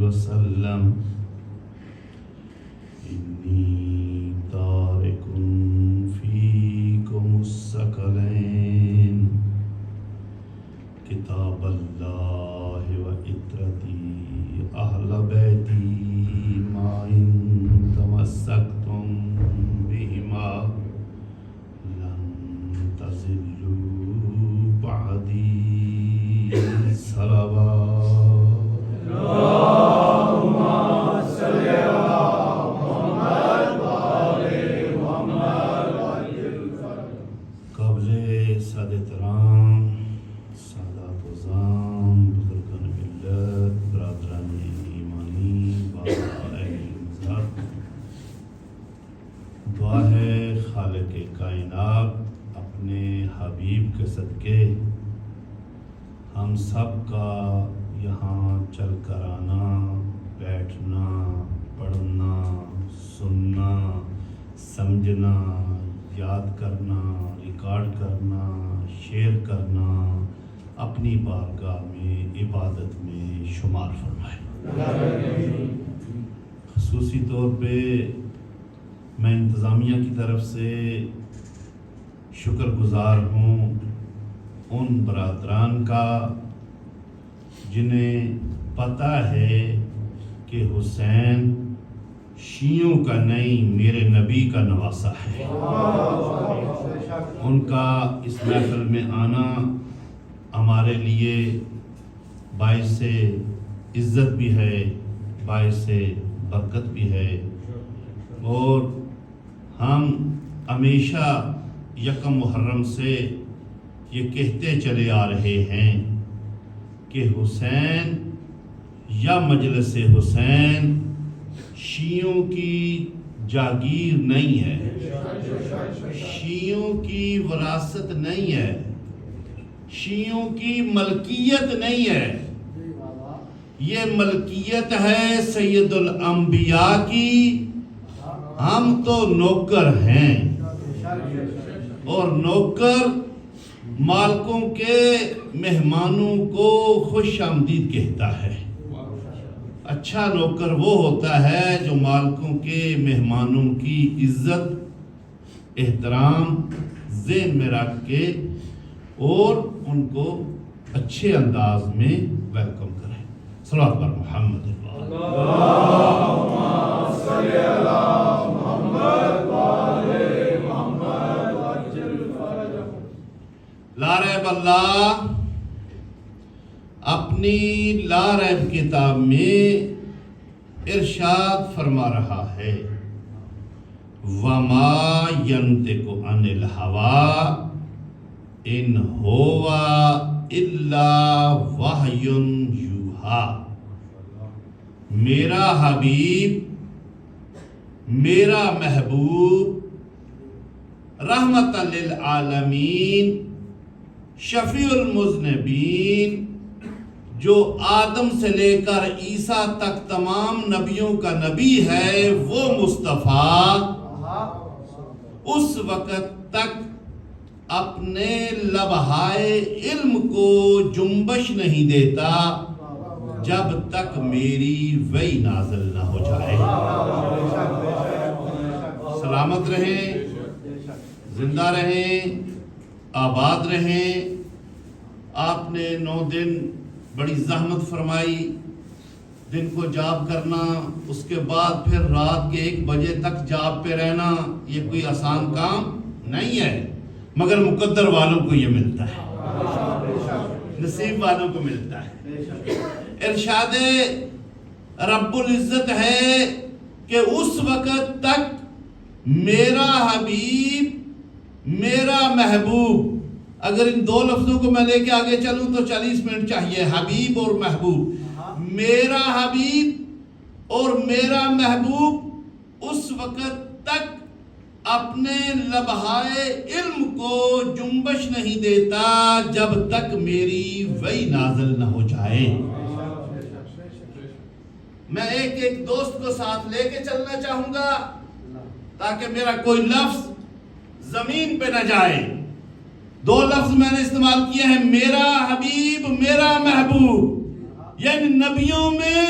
وسلم انی تارک فیکم الثقلین کتاب اللہ و عترتی اہل بیتی ما ان تمسکتم بہما لن تضلوا بعدی صلوات ہم سب کا یہاں چل کر آنا، بیٹھنا، پڑھنا، سننا، سمجھنا، یاد کرنا، ریکارڈ کرنا، شیئر کرنا اپنی بارگاہ میں عبادت میں شمار فرمائے۔ خصوصی طور پہ میں انتظامیہ کی طرف سے شکر گزار ہوں ان برادران کا جنہیں پتہ ہے کہ حسین شیعوں کا نہیں میرے نبی کا نواسہ ہے۔ ان کا اس محفل میں آنا ہمارے لیے باعث عزت بھی ہے، باعث برکت بھی ہے، اور ہم ہمیشہ یکم محرم سے یہ کہتے چلے آ رہے ہیں کہ حسین یا مجلس حسین شیعوں کی جاگیر نہیں ہے، شیعوں کی وراثت نہیں ہے، شیعوں کی ملکیت نہیں ہے، یہ ملکیت ہے سید الانبیاء کی۔ ہم تو نوکر ہیں، اور نوکر مالکوں کے مہمانوں کو خوش آمدید کہتا ہے۔ اچھا نوکر وہ ہوتا ہے جو مالکوں کے مہمانوں کی عزت احترام ذہن میں رکھ کے اور ان کو اچھے انداز میں ویلکم کرے۔ صلوات بر محمد اللہم صلی علی محمد لا ریب اللہ اپنی لا ریب کتاب میں ارشاد فرما رہا ہے، وَمَا يَنْطِقُ عَنِ الْهَوَىٰ إِنْ هُوَ إِلَّا وَحْيٌ یوحیٰ۔ میرا حبیب، میرا محبوب، رحمت للعالمین، شفیع المذنبین، جو آدم سے لے کر عیسیٰ تک تمام نبیوں کا نبی ہے، وہ مصطفیٰ اس وقت تک اپنے لبہائے علم کو جنبش نہیں دیتا جب تک میری وحی نازل نہ ہو جائے۔ سلامت رہیں، زندہ رہیں، آباد رہیں۔ آپ نے 9 دن بڑی زحمت فرمائی، دن کو جاب کرنا، اس کے بعد پھر رات کے 1 بجے تک جاب پہ رہنا، یہ کوئی آسان کام نہیں ہے، مگر مقدر والوں کو یہ ملتا ہے، نصیب والوں کو ملتا ہے۔ ارشاد رب العزت ہے کہ اس وقت تک میرا حبیب، میرا محبوب، اگر ان 2 لفظوں کو میں لے کے آگے چلوں تو 40 منٹ چاہیے، حبیب اور محبوب۔ میرا حبیب اور میرا محبوب اس وقت تک اپنے لبہائے علم کو جنبش نہیں دیتا جب تک میری وحی نازل نہ ہو جائے۔ میں ایک دوست کو ساتھ لے کے چلنا چاہوں گا تاکہ میرا کوئی لفظ زمین پہ نہ جائے۔ 2 لفظ میں نے استعمال کیے ہیں، میرا حبیب، میرا محبوب، یعنی نبیوں میں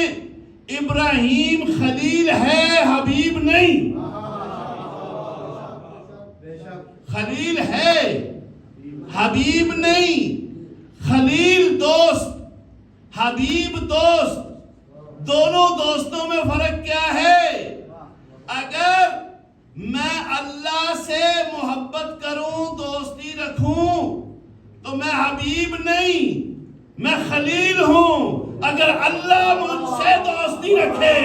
ابراہیم خلیل ہے، حبیب نہیں۔ خلیل ہے، حبیب نہیں۔ خلیل دوست، حبیب دوست، دونوں دوستوں میں فرق کیا ہے؟ اگر میں اللہ سے محبت کروں، دوستی رکھوں تو میں حبیب نہیں، میں خلیل ہوں۔ اگر اللہ مجھ سے دوستی رکھے،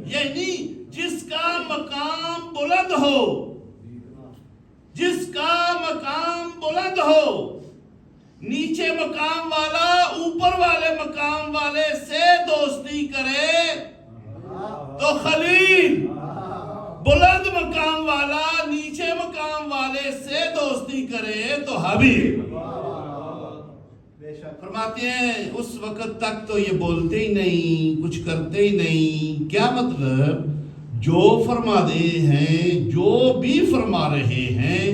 یعنی جس کا مقام بلند ہو، جس کا مقام بلند ہو، نیچے مقام والا اوپر والے مقام والے سے دوستی کرے تو خلیل، بلند مقام والا نیچے مقام والے سے دوستی کرے تو حبیب۔ فرماتے ہیں اس وقت تک تو یہ بولتے ہی نہیں، کچھ کرتے ہی نہیں۔ کیا مطلب؟ جو فرما دے ہیں، جو بھی فرما رہے ہیں،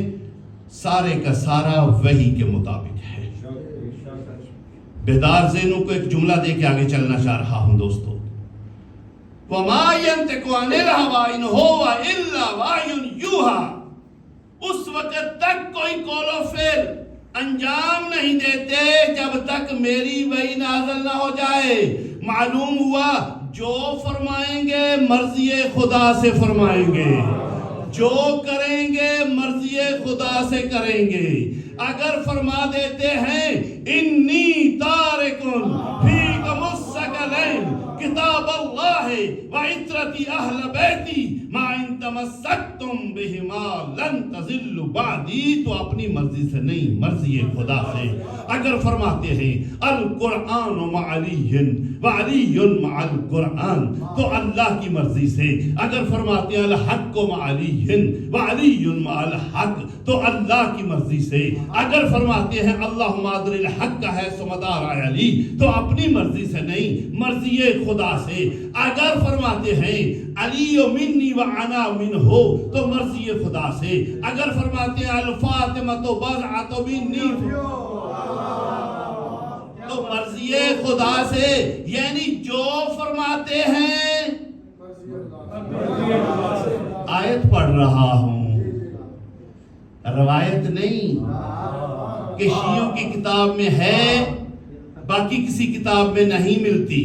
سارے کا سارا وحی کے مطابق ہے۔ بیدار ذہنوں کو ایک جملہ دے کے آگے چلنا چاہ رہا ہوں دوستو۔ وَمَا يَنْتِقُ عَنِ الْهَوَىٰ إِنْ هُوَ إِلَّا وَحْيٌ يُوحَىٰ۔ اس وقت تک کوئی قول و فعل انجام نہیں دیتے جب تک میری وحی نازل نہ ہو جائے۔ معلوم ہوا جو فرمائیں گے مرضی خدا سے فرمائیں گے، جو کریں گے مرضی خدا سے کریں گے۔ اگر فرما دیتے ہیں انی تارکن فیکم الثقلین کتاب اللہ وعطرتی اہل بیتی ما ان تمسکتم بہما لن تضلوا بعدی، تو اپنی مرضی سے نہیں، مرضی خدا سے۔ اگر فرماتے ہیں القرآن مع علی وعلی مع القرآن، تو اللہ کی مرضی سے۔ اگر فرماتے ہیں الحق مع علی وعلی مع الحق، تو اللہ کی مرضی سے۔ اگر فرماتے ہیں اللہم ادر الحق ہے سمدار علی، تو اپنی مرضی سے نہیں، مرضی خدا سے۔ اگر فرماتے ہیں علی منی وانا منہ، تو مرضی خدا سے۔ اگر فرماتے ہیں الفاطمہ بضعۃ منی، تو مرضی خدا سے۔ یعنی جو فرماتے ہیں، آیت پڑھ رہا ہوں، روایت نہیں کہ شیعوں کی کتاب میں ہے، باقی کسی کتاب میں نہیں ملتی۔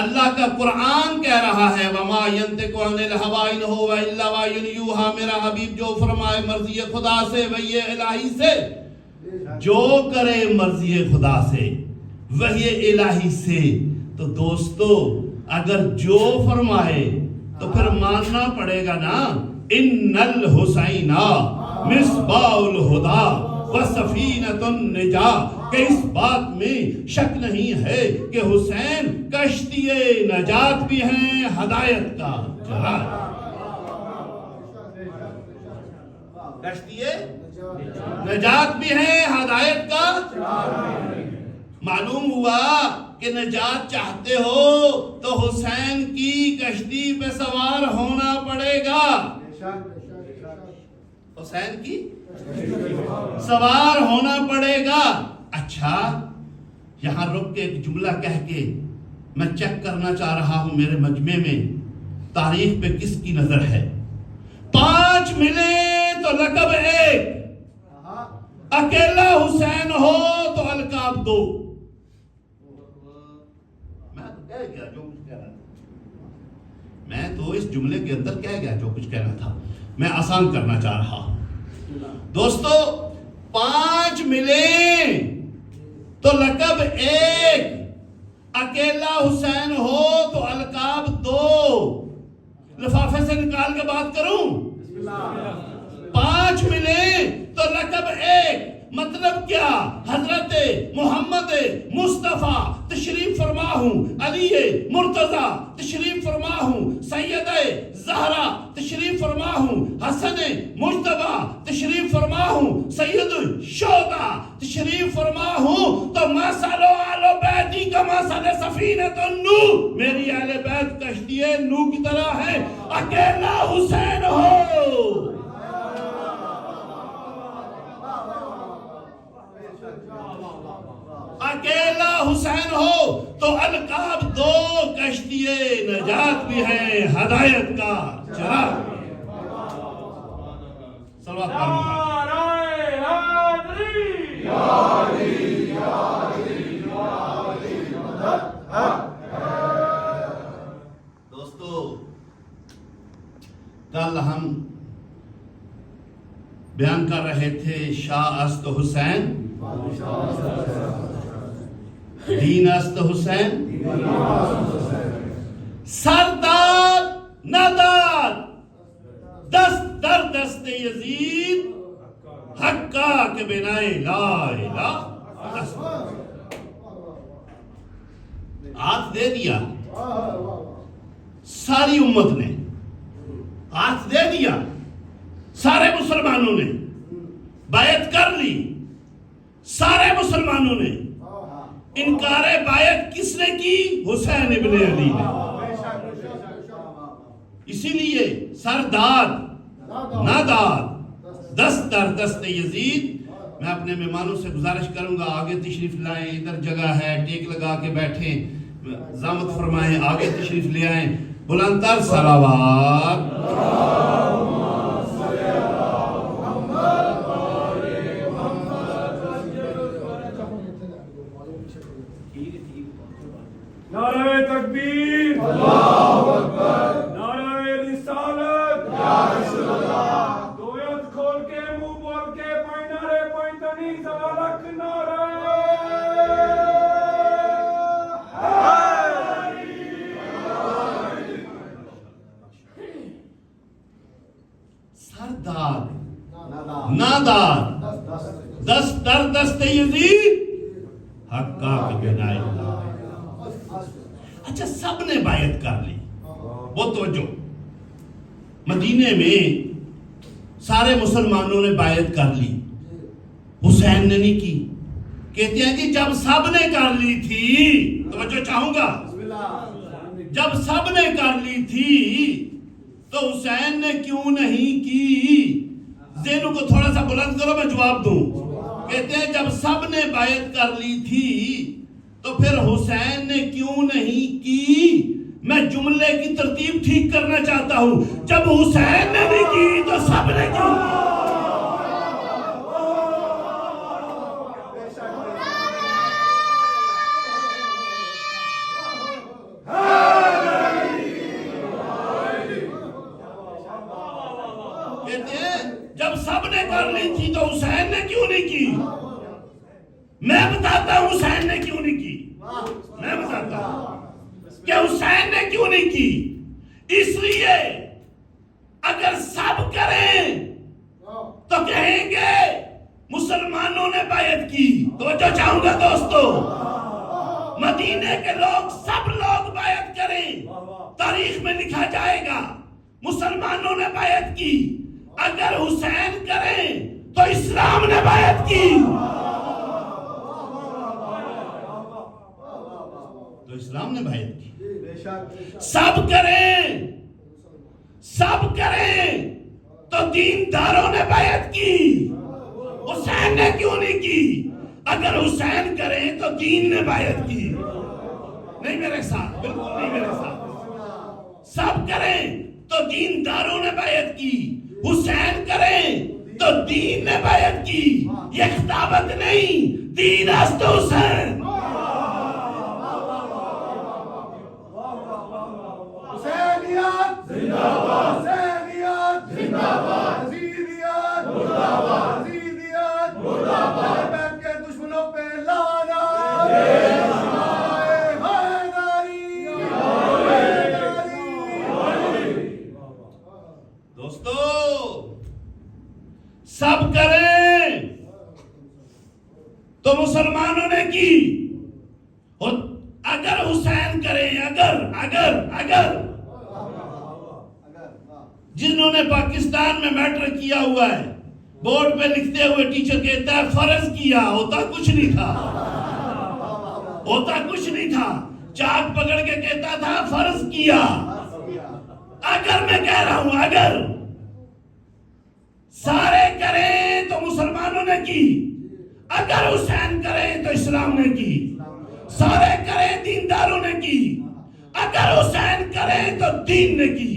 اللہ کا قرآن کہہ رہا ہے وَمَا يَنْتِقُ عَنِ الْهَوَىٰ إِنْ هُوَ إِلَّا وَحْيٌ يُوحَىٰ، میرا حبیب جو فرمائے مرضی خدا سے، وحی الہی سے، جو کرے مرضی خدا سے، وحی الہی سے۔ تو دوستو اگر جو فرمائے تو پھر ماننا پڑے گا نا۔ ان الحسین مصباح الہدیٰ وسفینۃ النجاة، کہ اس بات میں شک نہیں ہے کہ حسین کشتی نجات بھی ہیں، ہدایت کا جہاز۔ کشتی نجات بھی ہیں، ہدایت کا۔ معلوم ہوا کہ نجات چاہتے ہو تو حسین کی کشتی پہ سوار ہونا پڑے گا، حسین کی سوار ہونا پڑے گا۔ اچھا، یہاں رک کے ایک جملہ کہہ کے میں چیک کرنا چاہ رہا ہوں میرے مجمع میں تاریخ پہ کس کی نظر ہے۔ 5 ملے تو لقب 1، اکیلا حسین ہو تو القاب 2۔ میں تو کہہ گیا جو کچھ کہہ رہا تھا، میں تو اس جملے کے اندر کہہ گیا جو کچھ کہنا تھا، میں آسان کرنا چاہ رہا ہوں۔ دوستو 5 ملے تو لقب 1، اکیلا حسین ہو تو القاب 2۔ لفافے سے نکال کے بات کروں، 5 ملے تو لقب 1، مطلب کیا؟ حضرت محمد مصطفیٰ تشریف فرما ہوں، علی مرتضیٰ تشریف فرما ہوں، سیدہ زہرا تشریف فرما ہوں، حسن مجتبیٰ تشریف فرما ہوں، سید الشہداء تشریف فرما ہوں۔ تو مثل اہل بیتی کا مثل سفینۃ النوح، میری اہل بیت کشتی نوح کی طرح ہے، اکیلا حسین ہو اکیلا حسین ہو تو القاب دو، کشتی نجات بھی ہے، ہدایت کا چراغ بھی ہے۔ صلوات پڑھو۔ دوستو، کل ہم بیان کر رہے تھے شاہ است حسین، دین است حسین، سردار ندار، دست در دست یزید، حقا کے بنائے لا الہ۔ ہاتھ دے دیا ساری امت نے، ہاتھ دے دیا سارے مسلمانوں نے، بیعت کر لی سارے مسلمانوں نے۔ انکار بیعت کس نے کی؟ حسین ابن علی نے۔ اسی لیے سردار نادار، دست در دست یزید۔ میں اپنے مہمانوں سے گزارش کروں گا آگے تشریف لائیں، ادھر جگہ ہے، ٹیک لگا کے بیٹھیں، ضامت فرمائیں، آگے تشریف لے آئیں۔ بلندتر صلوات۔ نعرہ تکبیر، اللہ اکبر، نعرہ رسالت، یا رسول اللہ، دو ہاتھ کھول کے منہ بول کے پائیں نعرے پائیں تنی زوالک نعرہ سردار نادار، دست در دست یزید، حقا کے بنائے لا۔ اچھا، سب نے بیعت کر لی، وہ توجہ، مدینے میں سارے مسلمانوں نے بیعت کر لی، حسین نے نہیں کی۔ کہتے ہیں جی جب سب نے کر لی تھی، توجہ چاہوں گا، جب سب نے کر لی تھی تو حسین نے کیوں نہیں کی؟ ذہنوں کو تھوڑا سا بلند کرو، میں جواب دوں۔ کہتے ہیں جب سب نے بیعت کر لی تھی تو پھر حسین نے کیوں نہیں کی؟ میں جملے کی ترتیب ٹھیک کرنا چاہتا ہوں، جب حسین نے نہیں کی تو سب نے کیوں کی؟ کہتے ہیں جب سب نے کر لی تھی تو حسین نے کیوں نہیں کی؟ میں بتاتا ہوں حسین نے کیوں نہیں کی، میں بتاتا ہوں کہ حسین نے کیوں نہیں کی۔ اس لیے اگر سب کریں تو کہیں گے مسلمانوں نے بیعت کی۔ توجہ چاہوں گا دوستو، مدینے کے لوگ سب لوگ بیعت کریں، تاریخ میں لکھا جائے گا مسلمانوں نے بیعت کی۔ اگر حسین کریں تو اسلام نے بیعت کی، تو اسلام نے بیعت کی۔ سب کریں تو دینداروں نے بیعت کی، حسین نے کیوں نہیں کی؟ اگر حسین کریں تو دین نے بیعت کی۔ نہیں میرے ساتھ، بالکل نہیں میرے ساتھ۔ سب کریں تو دینداروں نے بیعت کی، حسین کریں تو دین نے بیعت کی۔ یہ خطابت نہیں، دین است حسین۔ حسینیت زندہ باد، حسینیت زندہ باد، حسینیت مردہ باد، حسینیت مردہ باد، بیٹھ کے دشمنوں پہ لعنت، دوستو سب کریں تو مسلمانوں نے کی، اور اگر حسین کریں، اگر جنہوں نے پاکستان میں میٹرک کیا ہوا ہے، بورڈ پہ لکھتے ہوئے ٹیچر کہتا ہے فرض کیا، ہوتا کچھ نہیں تھا، چاک پکڑ کے کہتا تھا فرض کیا۔ اگر میں کہہ رہا ہوں اگر سارے کریں تو مسلمانوں نے کی، اگر حسین کریں تو اسلام نے کی۔ سارے کریں دینداروں نے کی، اگر حسین کریں تو دین نے کی،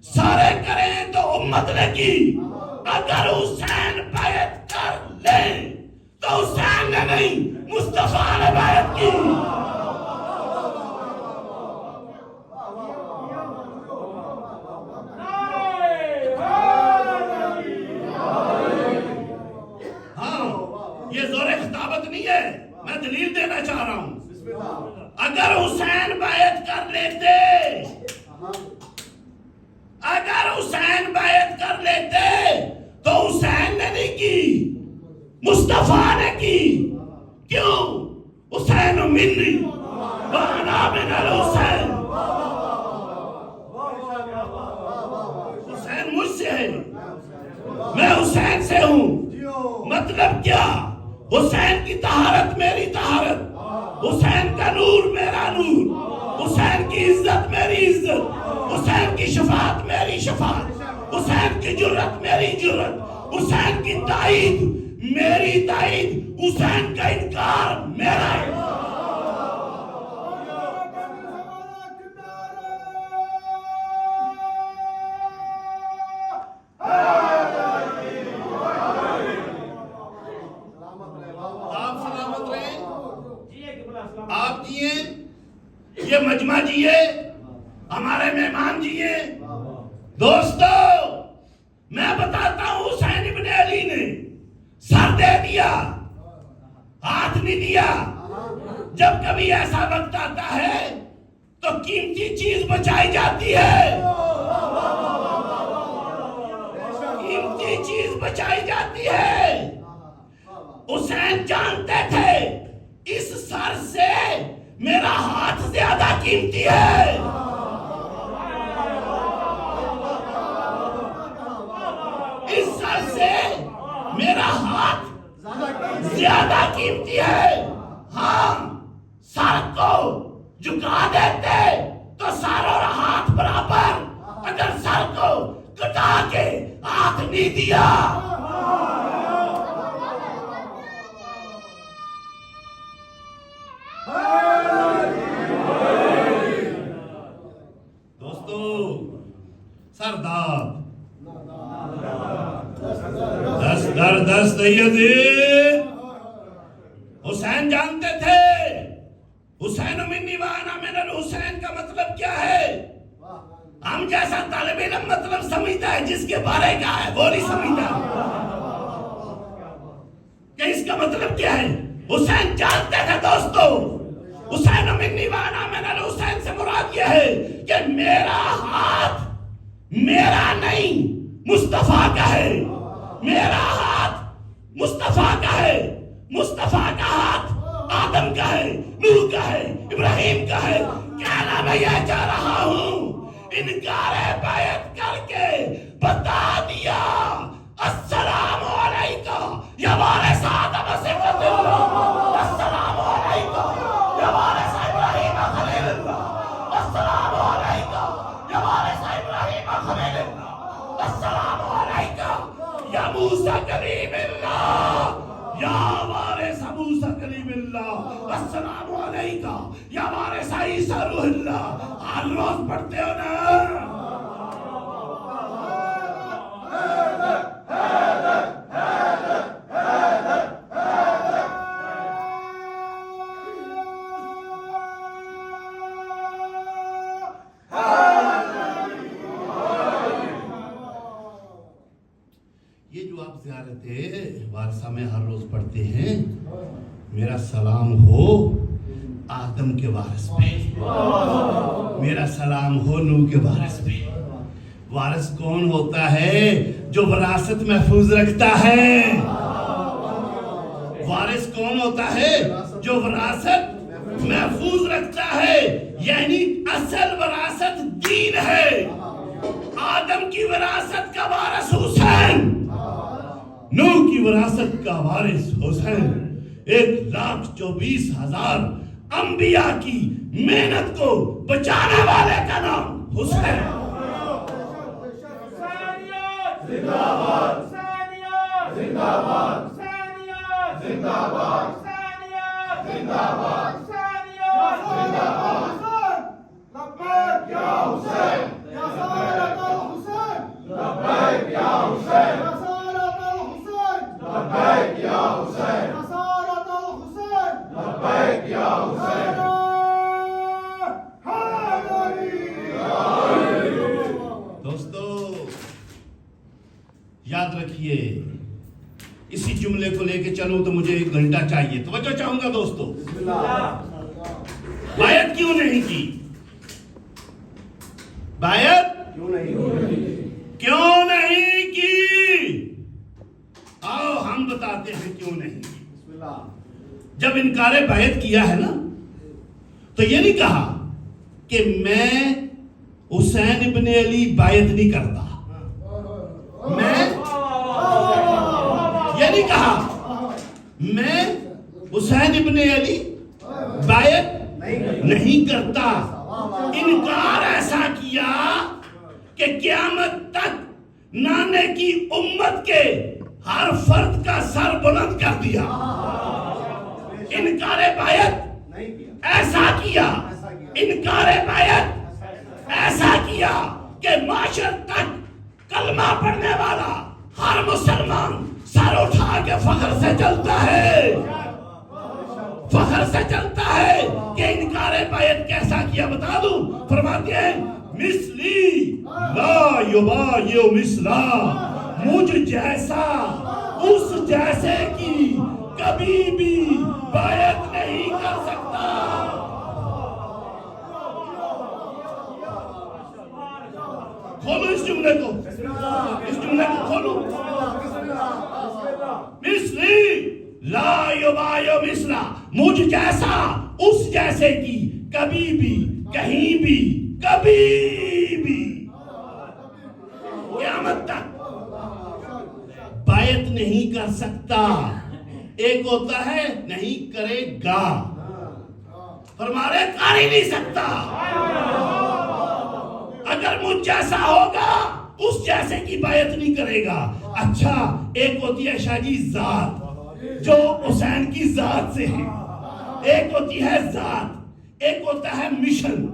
سارے کریں تو امت نے کی، اگر حسین بیعت کر لے تو حسین نے نہیں مصطفیٰ نے بیعت کی۔ ہاں یہ زور خطابت نہیں ہے، میں دلیل دینا چاہ رہا ہوں۔ اگر حسین بیعت کر لیتے، اگر حسین بیعت کر لیتے تو حسین نے نہیں کی، مصطفیٰ نے کی۔ کیوں؟ حسین منی وانا من الحسین، حسین مجھ سے ہے، میں حسین سے ہوں۔ مطلب کیا؟ حسین کی طہارت میری طہارت، حسین کا نور میرا نور، حسین کی عزت میری عزت، حسین کی شفاعت میری شفاعت، حسین کی جرت میری جرت، حسین کی تائید میری تائید، حسین کا انکار میرا انکار۔ آپ جیے، یہ مجمع جیے، ہمارے مہمان جیے۔ دوستو میں بتاتا ہوں، حسین ابن علی نے سر دے دیا، ہاتھ نہیں دیا۔ جب کبھی ایسا وقت آتا ہے تو قیمتی چیز بچائی جاتی ہے، قیمتی چیز بچائی جاتی ہے۔ حسین جانتے تھے اس سر سے میرا ہاتھ زیادہ قیمتی ہے، اس سر سے میرا ہاتھ زیادہ قیمتی ہے۔ ہاں سر کو جھکا دیتے تو سر اور ہاتھ برابر، اگر سر کو کٹا کے ہاتھ نہیں دیا۔ سردار دس در دس سیدی، حسین جانتے تھے حسین منی وانا من الحسین کا مطلب کیا ہے۔ ہم جیسا طالب علم مطلب سمجھتا ہے، جس کے بارے کا ہے وہ نہیں سمجھتا کہ اس کا مطلب کیا ہے۔ حسین جانتے تھے دوستو، حسین منی وانا من الحسین سے مراد یہ ہے کہ میرا ہاتھ میرا نہیں مصطفیٰ کا ہے، میرا ہاتھ مصطفیٰ کا ہے، مصطفیٰ کا ہاتھ آدم کا ہے، نوح کا ہے، ابراہیم کا ہے۔ کہنا میں یہ چاہ رہا ہوں، انکار بیعت کر کے بتا دیا السلام علیکم یا وارث آدم صفت اللہ، السلام علیکم یا وارث ابراہیم خلیل اللہ، السلام علیکم یا وارث ابراہیم خلیل اللہ، السلام علیکم یا موسیٰ کلیم اللہ یا وارث موسیٰ کلیم اللہ، السلام علیکم یا وارث عیسیٰ روح اللہ۔ ہر روز پڑھتے ہو نا؟ یہ جو آپ زیارت وارثہ میں ہر روز پڑھتے ہیں، میرا سلام ہو آدم کے وارث پہ، میرا سلام ہو نوح کے وارث پہ۔ وارث کون ہوتا ہے؟ جو وراثت محفوظ رکھتا ہے۔ وارث کون ہوتا ہے؟ جو وراثت محفوظ رکھتا ہے، یعنی اصل وراثت دین ہے۔ آدم کی وراثت کا وارث حسین، نوح کی وراثت کا وارث حسین۔ 1,24,000 انبیاء کی محنت کو بچانے والے کا نام حسین۔ زندہ باد، زندہ باد، زندہ باد، زندہ باد، زندہ باد۔ یاد رکھیے اسی جملے کو لے کے چلوں تو مجھے 1 گھنٹہ چاہیے. توجہ چاہوں گا دوستو. بیعت کیوں نہیں کی؟ بیعت کیوں نہیں کی؟ آؤ ہم بتاتے ہیں کیوں نہیں کی. جب انکار بیعت کیا ہے نا تو یہ نہیں کہا کہ میں حسین ابن علی بیعت نہیں کرتا. میں یہ نہیں کہا میں حسین ابن علی بیعت نہیں کرتا. انکار ایسا کیا کہ قیامت تک نانے کی امت کے ہر فرد کا سر بلند کر دیا. انکار بیعت ایسا کیا، انکار بیعت ایسا کیا کہ معاشر تک کلمہ پڑھنے والا ہر مسلمان سر اٹھا کے فخر سے چلتا ہے، فخر سے چلتا ہے. کہ انکار بیعت کیسا کیا بتا دوں. فرماتے ہیں مثلی لا یبایع مثلا، مجھ جیسا اس جیسے کی کبھی بھی بیعت نہیں کر سکتا. کھولو اس جملے کو، اس جملے کو کھولو. مثلی لا یبایع مثلا، مجھ جیسا اس جیسے کی کبھی بھی کہیں بھی کبھی بھی قیامت تک بیعت نہیں کر سکتا. ایک ہوتا ہے نہیں کرے گا، فرمارے کر ہی نہیں سکتا. اگر مجھ جیسا ہوگا اس جیسے کی بیعت نہیں کرے گا. اچھا ایک ہوتی ہے شاہ جی ذات جو حسین کی ذات سے ہے، ایک ہوتی ہے ذات، ایک ہوتا ہے مشن.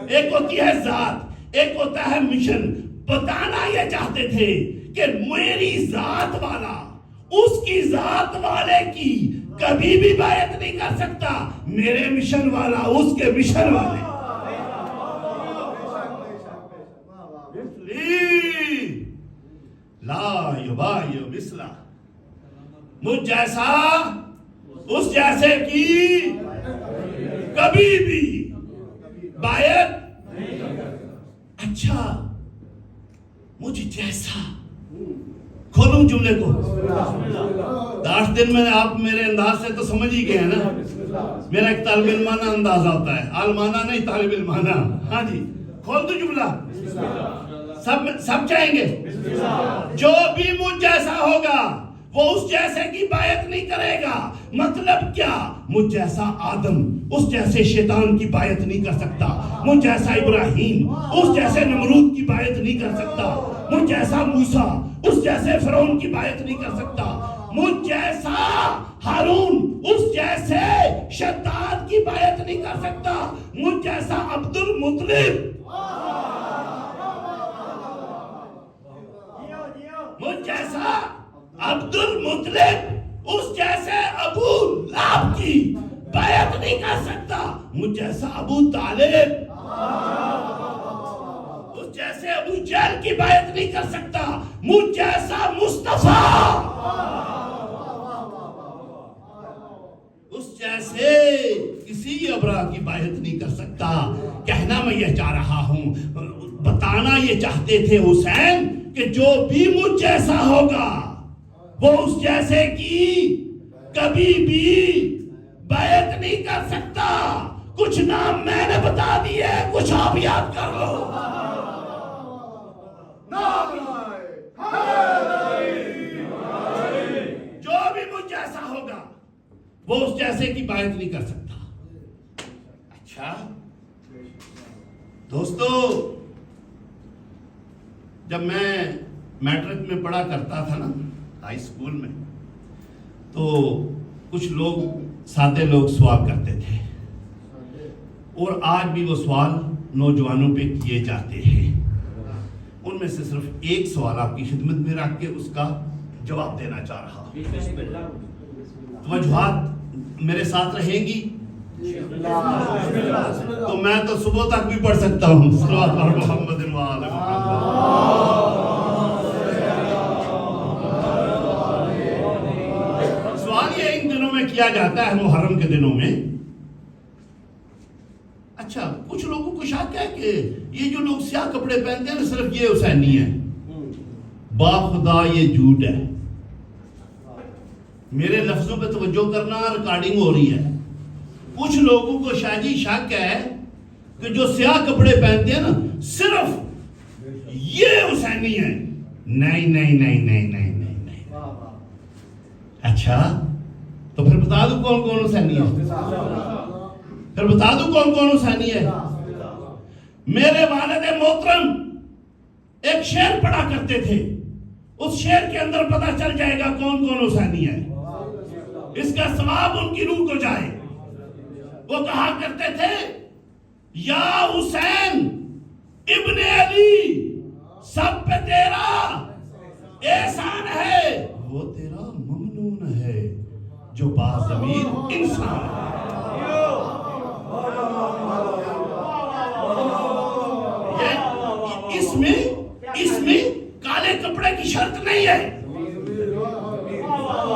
ایک ہوتی ہے ذات، ایک ہوتا ہے مشن. بتانا یہ چاہتے تھے کہ میری ذات والا اس کی ذات والے کی کبھی بھی بیعت نہیں کر سکتا، میرے مشن والا اس کے مشن والے. لا یبایع مثلا، مجھ جیسا اس جیسے کی کبھی بھی بیعت. اچھا مجھ جیسا، کھولوں جملے کو. 8 دن میں آپ میرے انداز سے تو سمجھ ہی گئے ہیں نا. میرا ایک طالب علمانہ انداز ہوتا ہے، عالمانہ نہیں طالب علمانہ. ہاں جی کھول دو جملہ. سب چاہیں گے. جو بھی مجھ جیسا ہوگا وہ اس جیسے کی بیعت نہیں کرے گا. مطلب کیا؟ مجھ جیسا آدم اس جیسے شیطان کی بیعت نہیں کر سکتا. مجھ جیسا ابراہیم اس جیسے نمرود کی بیعت نہیں کر سکتا. مجھ جیسا موسیٰ اس جیسے فرعون کی بیعت نہیں کر سکتا. مجھ جیسا ہارون اس جیسے شداد کی بیعت نہیں کر سکتا. مجھ جیسا عبد المطلب، مجھ جیسا عبد المطلب اس جیسے ابو لہب کی بیعت نہیں کر سکتا. مجھ جیسا ابو طالب اس جیسے ابو جہل کی بیعت نہیں کر سکتا. مجھ جیسا مصطفیٰ اس جیسے کسی ابرا کی بیعت نہیں کر سکتا. کہنا میں یہ چاہ رہا ہوں، بتانا یہ چاہتے تھے حسین کہ جو بھی مجھ جیسا ہوگا وہ اس جیسے کی کبھی بھی بیعت نہیں کر سکتا. کچھ نام میں نے بتا دیے، کچھ آپ یاد کر لو. جو بھی مجھ جیسا ہوگا وہ اس جیسے کی بیعت نہیں کر سکتا. اچھا دوستو، جب میں میٹرک میں پڑھا کرتا تھا نا ہائی اسکول میں، تو کچھ لوگ سادے لوگ سوال کرتے تھے، اور آج بھی وہ سوال نوجوانوں پہ کیے جاتے ہیں. ان میں سے صرف ایک سوال آپ کی خدمت میں رکھ کے اس کا جواب دینا چاہ رہا ہوں. توجہات میرے ساتھ رہیں گی تو میں تو صبح تک بھی پڑھ سکتا ہوں. صلوات علی محمد و آل محمد. کیا جاتا ہے محرم کے دنوں میں. اچھا کچھ لوگوں کو شک ہے کہ یہ جو لوگ سیاہ کپڑے پہنتے ہیں نا صرف یہ حسینی ہے. با خدا یہ جھوٹ ہے. میرے لفظوں پہ توجہ کرنا، ریکارڈنگ ہو رہی ہے. کچھ لوگوں کو شاید شک ہے کہ جو سیاہ کپڑے پہنتے ہیں نا صرف یہ حسینی ہے. نہیں نہیں نہیں نہیں نہیں نہیں نہیں. اچھا تو پھر بتا دوں کون کون حسینی ہے. پھر بتا دوں کون کون حسینی ہے. میرے والد محترم ایک شعر پڑھا کرتے تھے. اس شعر کے اندر پتہ چل جائے گا کون کون حسینی ہے. اس کا ثواب ان کی روح کو جائے. وہ کہا کرتے تھے یا حسین ابن علی سب پہ تیرا احسان ہے، وہ تیرا ممنون ہے جو باضمیر انسان ہے. اس میں کالے کپڑے کی شرط نہیں ہے،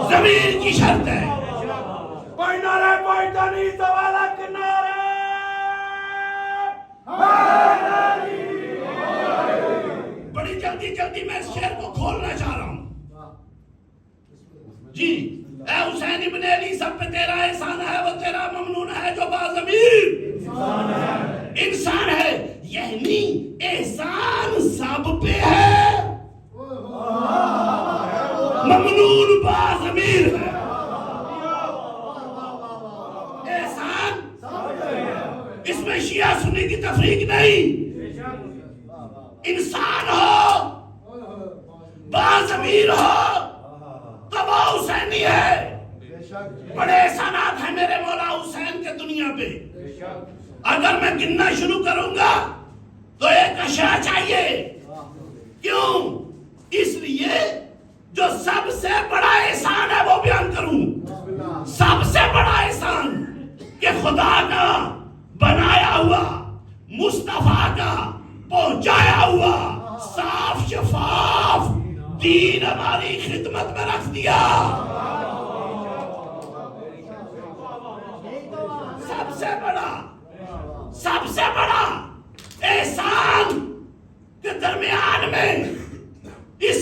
ضمیر کی شرط ہے. بڑی جلدی میں اس شعر کو کھولنا چاہ رہا ہوں. جی اے حسین ابن علی سب پہ تیرا احسان ہے، وہ تیرا ممنون ہے جو باضمیر انسان ہے. یعنی احسان سب پہ ہے، ممنون باضمیر ہے. احسان اس میں شیعہ سنی کی تفریق نہیں. انسان ہو، باضمیر ہو تو وہ حسینی ہے. بڑے احسانات ہیں میرے مولا حسین کے دنیا پہ. اگر میں گننا شروع کروں گا تو ایک اشیاء چاہیے. کیوں؟ اس لیے جو سب سے بڑا احسان ہے وہ بیان کروں. سب سے بڑا احسان کہ خدا کا بنایا ہوا، مصطفیٰ کا پہنچایا ہوا صاف شفاف دین ہماری خدمت میں رکھ دیا. سب سے بڑا احسان کے درمیان میں اس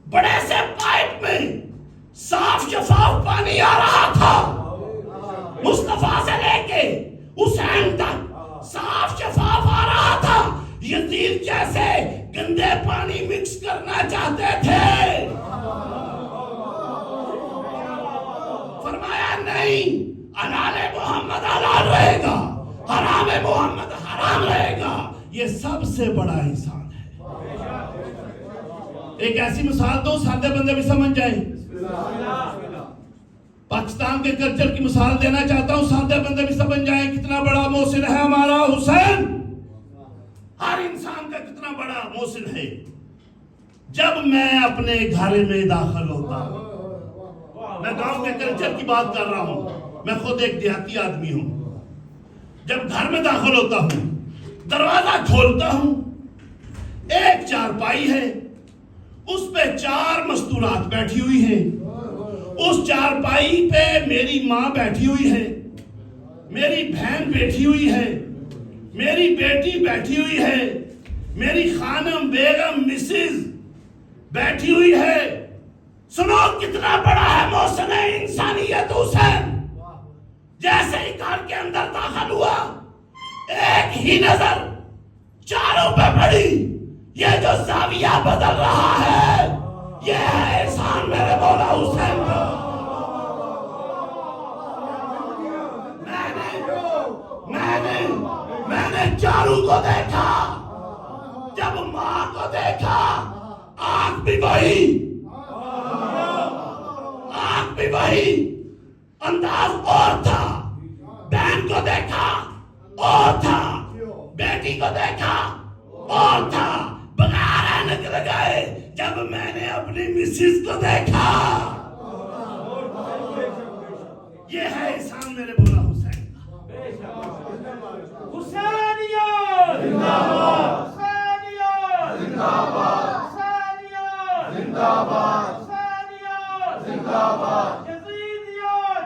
بڑے سے پائپ میں صاف شفاف پانی آ رہا تھا. مصطفیٰ سے لے کے حسین تک صاف شفاف آ رہا تھا. یزید جیسے گندے پانی مکس کرنا چاہتے تھے. فرمایا نہیں، حلال محمد حلال رہے گا، حرام محمد حرام رہے گا. یہ سب سے بڑا احسان ہے. ایک ایسی مثال دو سادے بندے بھی سمجھ جائیں. پاکستان کے کلچر کی مثال دینا چاہتا ہوں، سادے بندے بھی سمجھ جائیں کتنا بڑا محسن ہے ہمارا حسین. ہر انسان کا کتنا بڑا محسن ہے. جب میں اپنے گھر میں داخل ہوتا ہوں، میں گاؤں کے کلچر کی بات کر رہا ہوں، میں خود ایک دیہاتی آدمی ہوں. جب گھر میں داخل ہوتا ہوں، دروازہ کھولتا ہوں، ایک چارپائی ہے، اس پہ 4 مستورات بیٹھی ہوئی ہیں. اس چارپائی پہ میری ماں بیٹھی ہوئی ہے، میری بہن بیٹھی ہوئی ہے، میری بیٹی بیٹھی ہوئی ہے، میری خانم بیگم مسز بیٹھی ہوئی ہے. سنو کتنا بڑا ہے محسن انسانیت حسین. جیسے ہی گھر کے اندر داخل ہوا، ایک ہی نظر چاروں پہ پڑی. یہ جو زاویہ بدل رہا ہے یہ ہے احسان میرے مولا حسین کا. میں نے چاروں کو دیکھا. جب ماں کو دیکھا آنکھ بھی وہی انداز اور تھا. بہن کو دیکھا اور تھا، بیٹی کو دیکھا اور تھا. بغیر اینک لگائے جب میں نے اپنی مسز کو دیکھا. یہ ہے احسان میرے مولا حسین کا. حسینیت زندہ باد، حسینیت زندہ باد، حسینیت زندہ باد، حسینیت زندہ باد، یزیدیت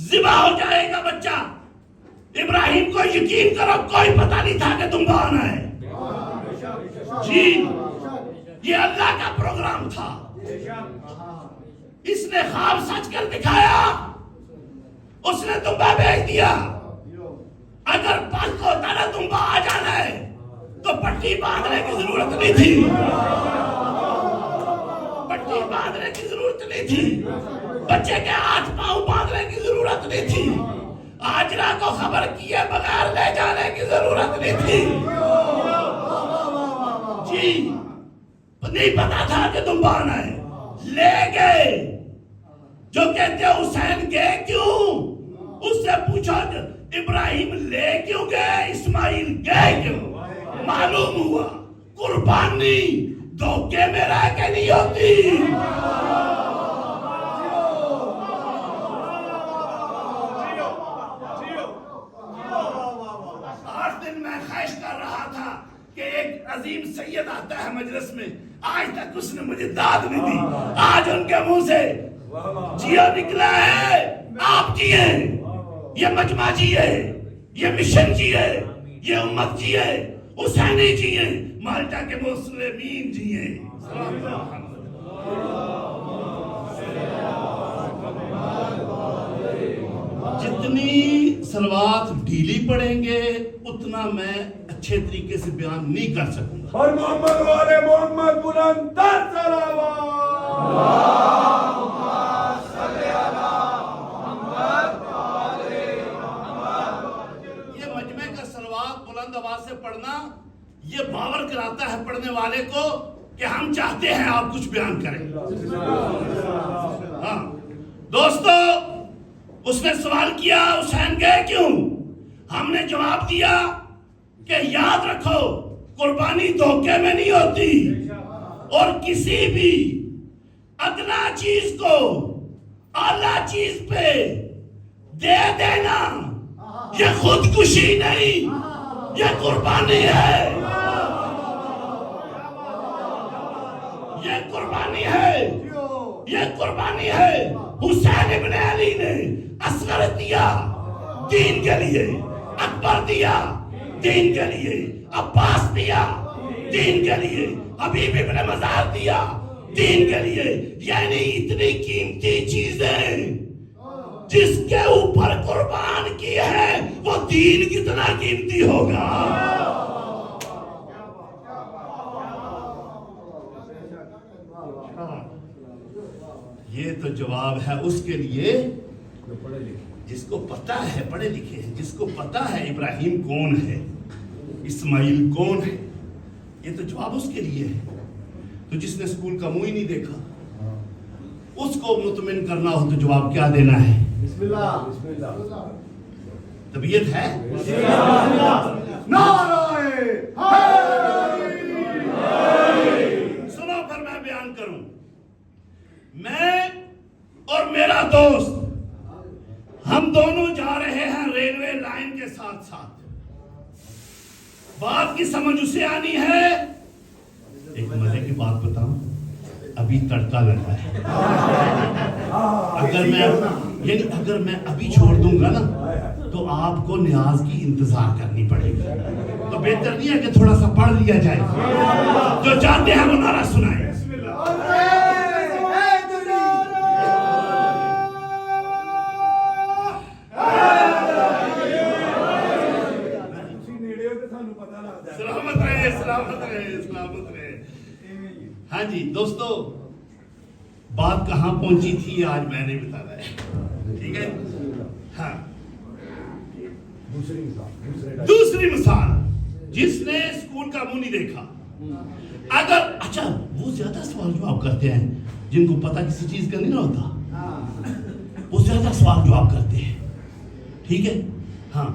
ذبح ہو جائے گا بچہ. ابراہیم کو یقین کرو کوئی پتہ نہیں تھا کہ دمبا آنا ہے. جی یہ اللہ کا پروگرام تھا. اس نے خواب سچ کر دکھایا. اس نے دمبا بھیج دیا. اگر پک ہوتا نا دمبا آ جانا ہے تو پٹی باندھنے کی ضرورت نہیں تھی. پٹی باندھنے کی ضرورت نہیں تھی. بچے کے ہاتھ پاؤں باندھنے کی ضرورت نہیں تھی. آجرا کو خبر کیے بغیر لے جانے کی ضرورت نہیں تھی. جی نہیں پتا تھا کہ تم آنا ہے. لے گئے. جو کہتے ہیں حسین گئے کیوں؟ اس سے پوچھا ابراہیم لے کیوں گئے، اسماعیل گئے کیوں؟ معلوم ہوا قربانی دھوکے میں رہ کے نہیں ہوتی. 8 دن میں خواہش کر رہا تھا کہ ایک عظیم سید آتا ہے مجلس میں. آج تک اس نے مجھے داد نہیں دی. آج ان کے منہ سے جیو نکلا ہے. آپ جیے، یہ مجمع جیے، یہ مشن جیے، یہ امت جیے، حسینی جیے، مالٹا کے مسلمین جیے. جتنی صلوات ڈھیلی پڑھیں گے اتنا میں اچھے طریقے سے بیان نہیں کر سکوں گا. اور محمد والے محمد بلند تر صلوات. یہ مجمع کا صلوات بلند آواز سے پڑھنا یہ باور کراتا ہے پڑھنے والے کو کہ ہم چاہتے ہیں آپ کچھ بیان کریں. ہاں دوستو، اس نے سوال کیا حسین گئے کیوں؟ ہم نے جواب دیا کہ یاد رکھو قربانی دھوکے میں نہیں ہوتی. اور کسی بھی ادنا چیز کو اعلیٰ چیز پہ دے دینا یہ خودکشی نہیں، یہ قربانی ہے. یہ قربانی ہے، یہ قربانی ہے. حسین ابن علی نے اصغر دیا دین کے لیے، اکبر دیا دین کے لیے، عباس دیا دین کے لیے، حبیب ابن مزار دیا دین کے لیے. یعنی اتنی قیمتی چیزیں جس کے اوپر قربان کی ہے وہ دین کتنا قیمتی ہوگا. یہ تو جواب ہے اس کے لیے جس کو پتا ہے، پڑھے لکھے ہیں، جس کو پتا ہے ابراہیم کون ہے، اسماعیل کون ہے. یہ تو جواب اس کے لیے ہے. تو جس نے اسکول کا منہ ہی نہیں دیکھا اس کو مطمئن کرنا ہو تو جواب کیا دینا ہے؟ بسم اللہ. طبیعت ہے؟ سنو پھر میں بیان کروں. میں اور میرا دوست ہم دونوں جا رہے ہیں ریلوے لائن کے ساتھ ساتھ. بات کی سمجھ اسے آنی ہے. ایک مزے کی بات بتاؤں، ابھی تڑکا لگا ہے. اگر میں ابھی چھوڑ دوں گا نا تو آپ کو نیاز کی انتظار کرنی پڑے گی. تو بہتر نہیں ہے کہ تھوڑا سا پڑھ لیا جائے. جو چاہتے ہیں وہ نعرہ سنائیں. سلامت رہے. ہاں جی دوستو، بات کہاں پہنچی تھی آج میں نے بتایا ہے. ٹھیک ہے. ہاں دوسری مثال، جس نے اسکول کا منہ نہیں دیکھا. اگر اچھا وہ زیادہ سوال جواب کرتے ہیں جن کو پتہ کسی چیز کا نہیں نہ ہوتا، وہ زیادہ سوال جواب کرتے ہیں. ٹھیک ہے. ہاں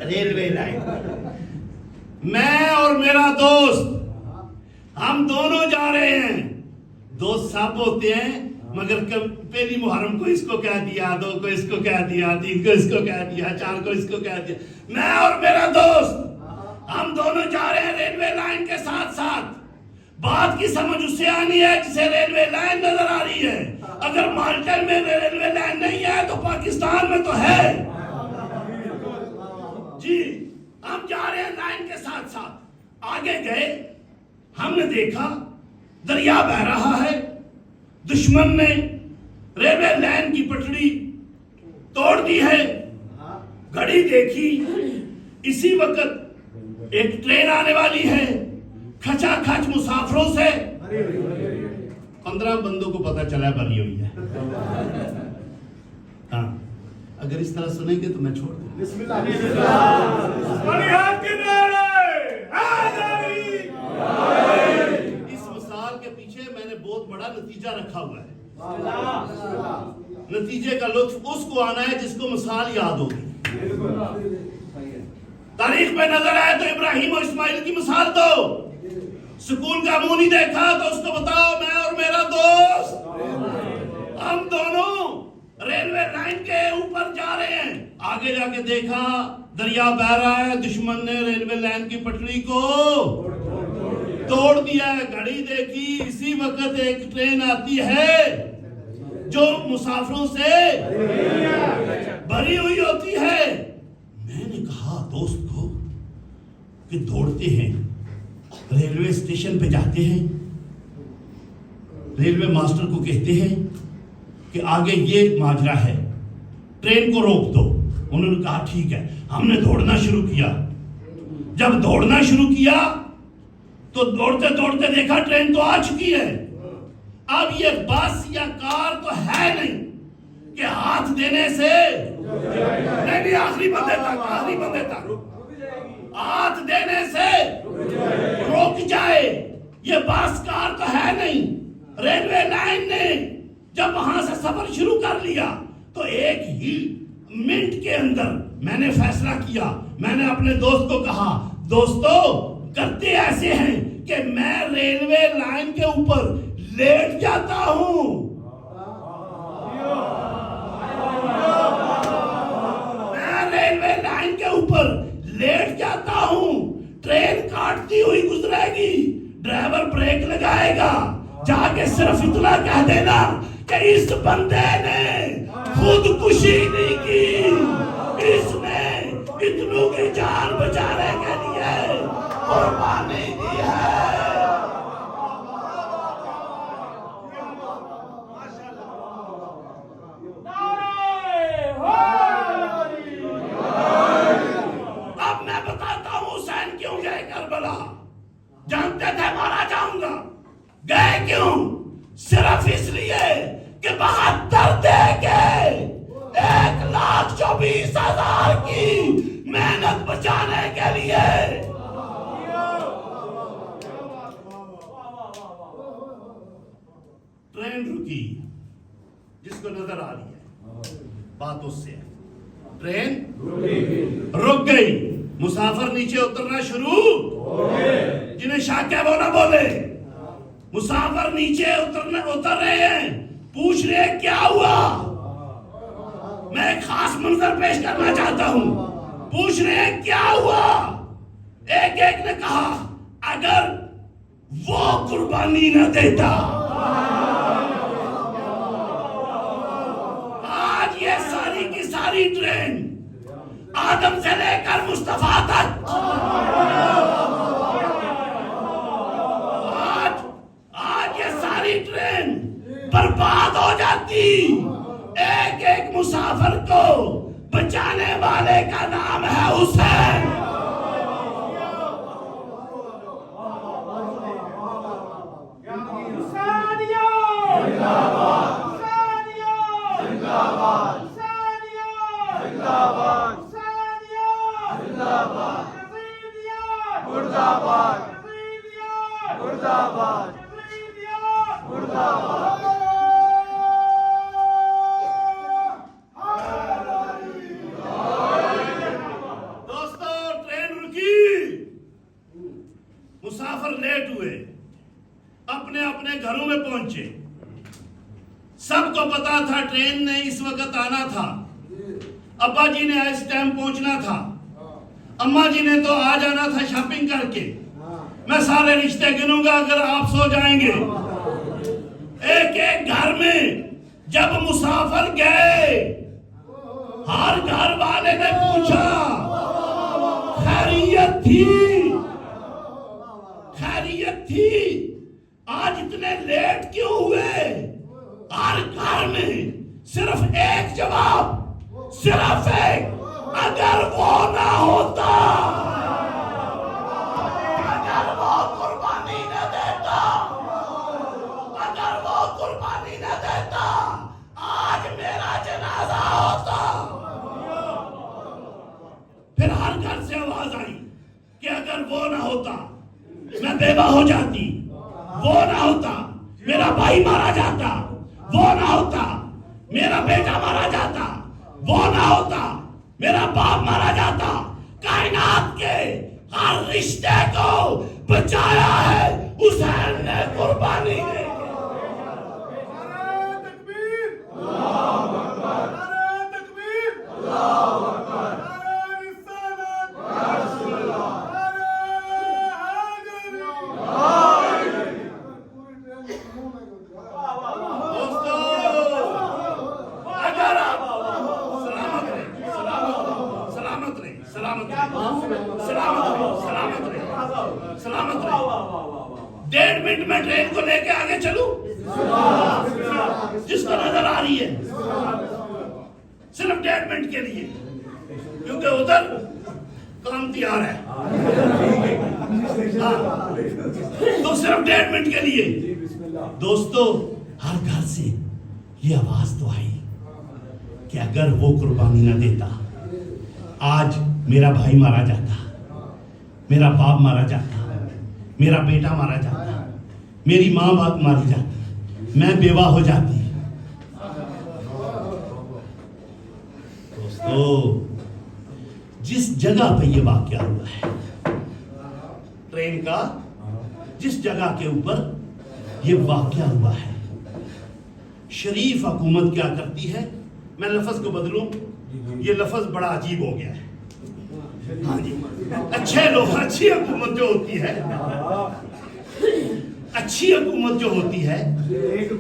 ریلوے لائن، میں اور میرا دوست ہم دونوں جا رہے ہیں. دوست سب ہوتے ہیں مگر پہلی محرم کو اس کو کہہ دیا، 2 کو اس کو کہہ دیا، 3 کو اس کو کہہ دیا، 4 کو اس کو کہہ دیا. میں اور میرا دوست ہم دونوں جا رہے ہیں ریلوے لائن کے ساتھ ساتھ. بات کی سمجھ اسے آنی ہے جسے ریلوے لائن نظر آ رہی ہے. اگر مالٹا میں ریلوے لائن نہیں ہے تو پاکستان میں تو ہے جی. ہم جا رہے ہیں لائن کے ساتھ ساتھ آگے گئے, ہم نے دیکھا دریا بہ رہا ہے, دشمن نے ریلوے لائن کی پٹڑی توڑ دی ہے. گھڑی دیکھی, اسی وقت ایک ٹرین آنے والی ہے, کھچا کھچ مسافروں سے 15 بندوں کو پتا چلا بھری ہوئی ہے. ہاں اگر اس طرح سنیں گے تو میں چھوڑ دوں. بسم اللہ. اس مثال کے پیچھے میں نے بہت بڑا نتیجہ رکھا ہوا ہے. نتیجے کا لطف اس کو آنا ہے جس کو مثال یاد ہوگی. تاریخ پہ نظر آئے تو ابراہیم اور اسماعیل کی مثال دو. سکول کا منہ نہیں دیکھا تو اس کو بتاؤ میں اور میرا دوست ہم دونوں ریلوے لائن کے اوپر جا رہے ہیں. آگے جا کے دیکھا دریا بہ رہا ہے, دشمن نے ریلوے لائن کی پٹڑی کو توڑ دیا ہے. گھڑی دیکھی, اسی وقت ایک ٹرین آتی ہے جو مسافروں سے بھری ہوئی ہوتی ہے. میں نے کہا دوست کو کہ دوڑتے ہیں, ریلوے اسٹیشن پہ جاتے ہیں, ریلوے ماسٹر کو کہتے ہیں کہ آگے یہ ماجرا ہے, ٹرین کو روک دو. انہوں نے کہا ٹھیک ہے. ہم نے دوڑنا شروع کیا. جب دوڑنا شروع کیا تو دوڑتے دوڑتے دیکھا ٹرین تو آ چکی ہے. اب یہ بس یا کار تو ہے نہیں کہ ہاتھ دینے سے نہیں, آخری بندے تک ہاتھ دینے سے روک جائے. یہ بس کار تو ہے نہیں. ریلوے لائن نے جب وہاں سے سفر شروع کر لیا تو ایک ہی منٹ کے اندر میں نے فیصلہ کیا. میں نے اپنے دوست کو کہا دوستو کرتے ایسے ہیں کہ میں ریلوے لائن کے اوپر لیٹ جاتا ہوں. میں ریلوے لائن کے اوپر لیٹ جاتا ہوں. ٹرین کاٹتی ہوئی گزرے گی, ڈرائیور بریک لگائے گا. جا کے صرف اتنا کہہ دینا کہ اس بندے نے خودکشی نہیں کی, اس نے اتنوں کی جان بچانے کے لیے قربانی دی ہے. اب میں بتاتا ہوں حسین کیوں گئے کربلا. جانتے تھے مارا جاؤں گا, گئے کیوں؟ صرف اس لیے کہ 72 دے کے 1,24,000 کی محنت بچانے کے لیے. ٹرین رکی, جس کو نظر آ رہی ہے بات اس سے ہے. ٹرین رک گئی, مسافر نیچے اترنا شروع, جنہیں شاک ہے وہ نہ بولے. مسافر نیچے اتر رہے ہیں, پوچھ رہے ہیں کیا ہوا. میں ایک خاص منظر پیش کرنا چاہتا ہوں. پوچھ رہے ہیں کیا ہوا. ایک ایک نے کہا اگر وہ قربانی نہ دیتا آج یہ ساری کی ساری ٹرین آدم سے لے کر مصطفیٰ تک آج یہ ساری ٹرین برباد ہو جاتی. ایک ایک مسافر کو بچانے والے کا نام ہے حسین. مسافر لیٹ ہوئے, اپنے اپنے گھروں میں پہنچے. سب کو پتا تھا ٹرین نے اس وقت آنا تھا. ابا جی نے اس ٹائم پہنچنا تھا, اماں جی نے تو آ جانا تھا شاپنگ کر کے. میں سارے رشتے گنوں گا اگر آپ سو جائیں گے. ایک ایک گھر میں جب مسافر گئے ہر گھر والے نے پوچھا خیریت تھی، خیریت تھی، آج اتنے لیٹ کیوں ہوئے؟ ہر گھر میں صرف ایک جواب، صرف ایک، اگر وہ نہ ہوتا، اگر وہ قربانی نہ دیتا، اگر وہ قربانی نہ دیتا، آج میرا جنازہ ہوتا۔ پھر ہر گھر سے آواز آئی کہ اگر وہ نہ ہوتا میں بیوہ ہو جاتی، وہ نہ ہوتا میرا بھائی مارا جاتا، وہ نہ ہوتا میرا بیٹا مارا جاتا، وہ نہ ہوتا میرا باپ مارا جاتا۔ کائنات کے ہر رشتے کو بچایا ہے حسین نے قربانی دے کے۔ سلامت رہے۔ 1.5 منٹ میں ٹرین کو لے کے آگے چلوں، جس کو نظر آ رہی ہے، صرف 1.5 منٹ کے لیے، کیونکہ ادھر کام تیار ہے، تو صرف 1.5 منٹ کے لیے۔ دوستو، ہر گھر سے یہ آواز تو آئی کہ اگر وہ قربانی نہ دیتا، آج میرا بھائی مارا جاتا، میرا باپ مارا جاتا، میرا بیٹا مارا جاتا، میری ماں باپ ماری جاتی، میں بیوہ ہو جاتی۔ دوستو، جس جگہ پہ یہ واقعہ ہوا ہے، ٹرین کا جس جگہ کے اوپر یہ واقعہ ہوا ہے، شریف حکومت کیا کرتی ہے؟ میں لفظ کو بدلوں، یہ لفظ بڑا عجیب ہو گیا ہے۔ ہاں جی، اچھے لوگ، اچھی حکومت جو ہوتی ہے، اچھی حکومت جو ہوتی ہے، نیک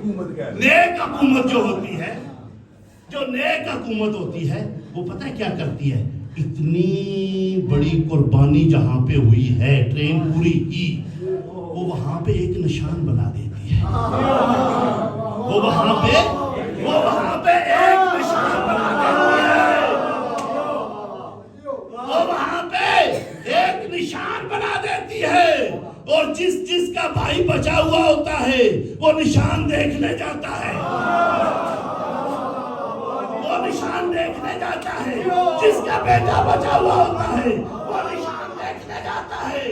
حکومت جو ہوتی ہے، جو نیک حکومت ہوتی ہے، وہ پتہ ہے کیا کرتی ہے؟ اتنی بڑی قربانی جہاں پہ ہوئی ہے، ٹرین پوری کی، وہ وہاں پہ ایک نشان بنا دیتی ہے، وہ وہاں پہ ایک نشان بنا دیتی ہے، وہ وہاں پہ ایک نشان بنا دیتی ہے، اور جس کا بھائی بچا ہوا ہوتا ہے وہ نشان دیکھنے جاتا ہے، وہ نشان دیکھنے جاتا ہے، جس کا بیٹا بچا ہوا ہوتا ہے وہ نشان دیکھنے جاتا ہے۔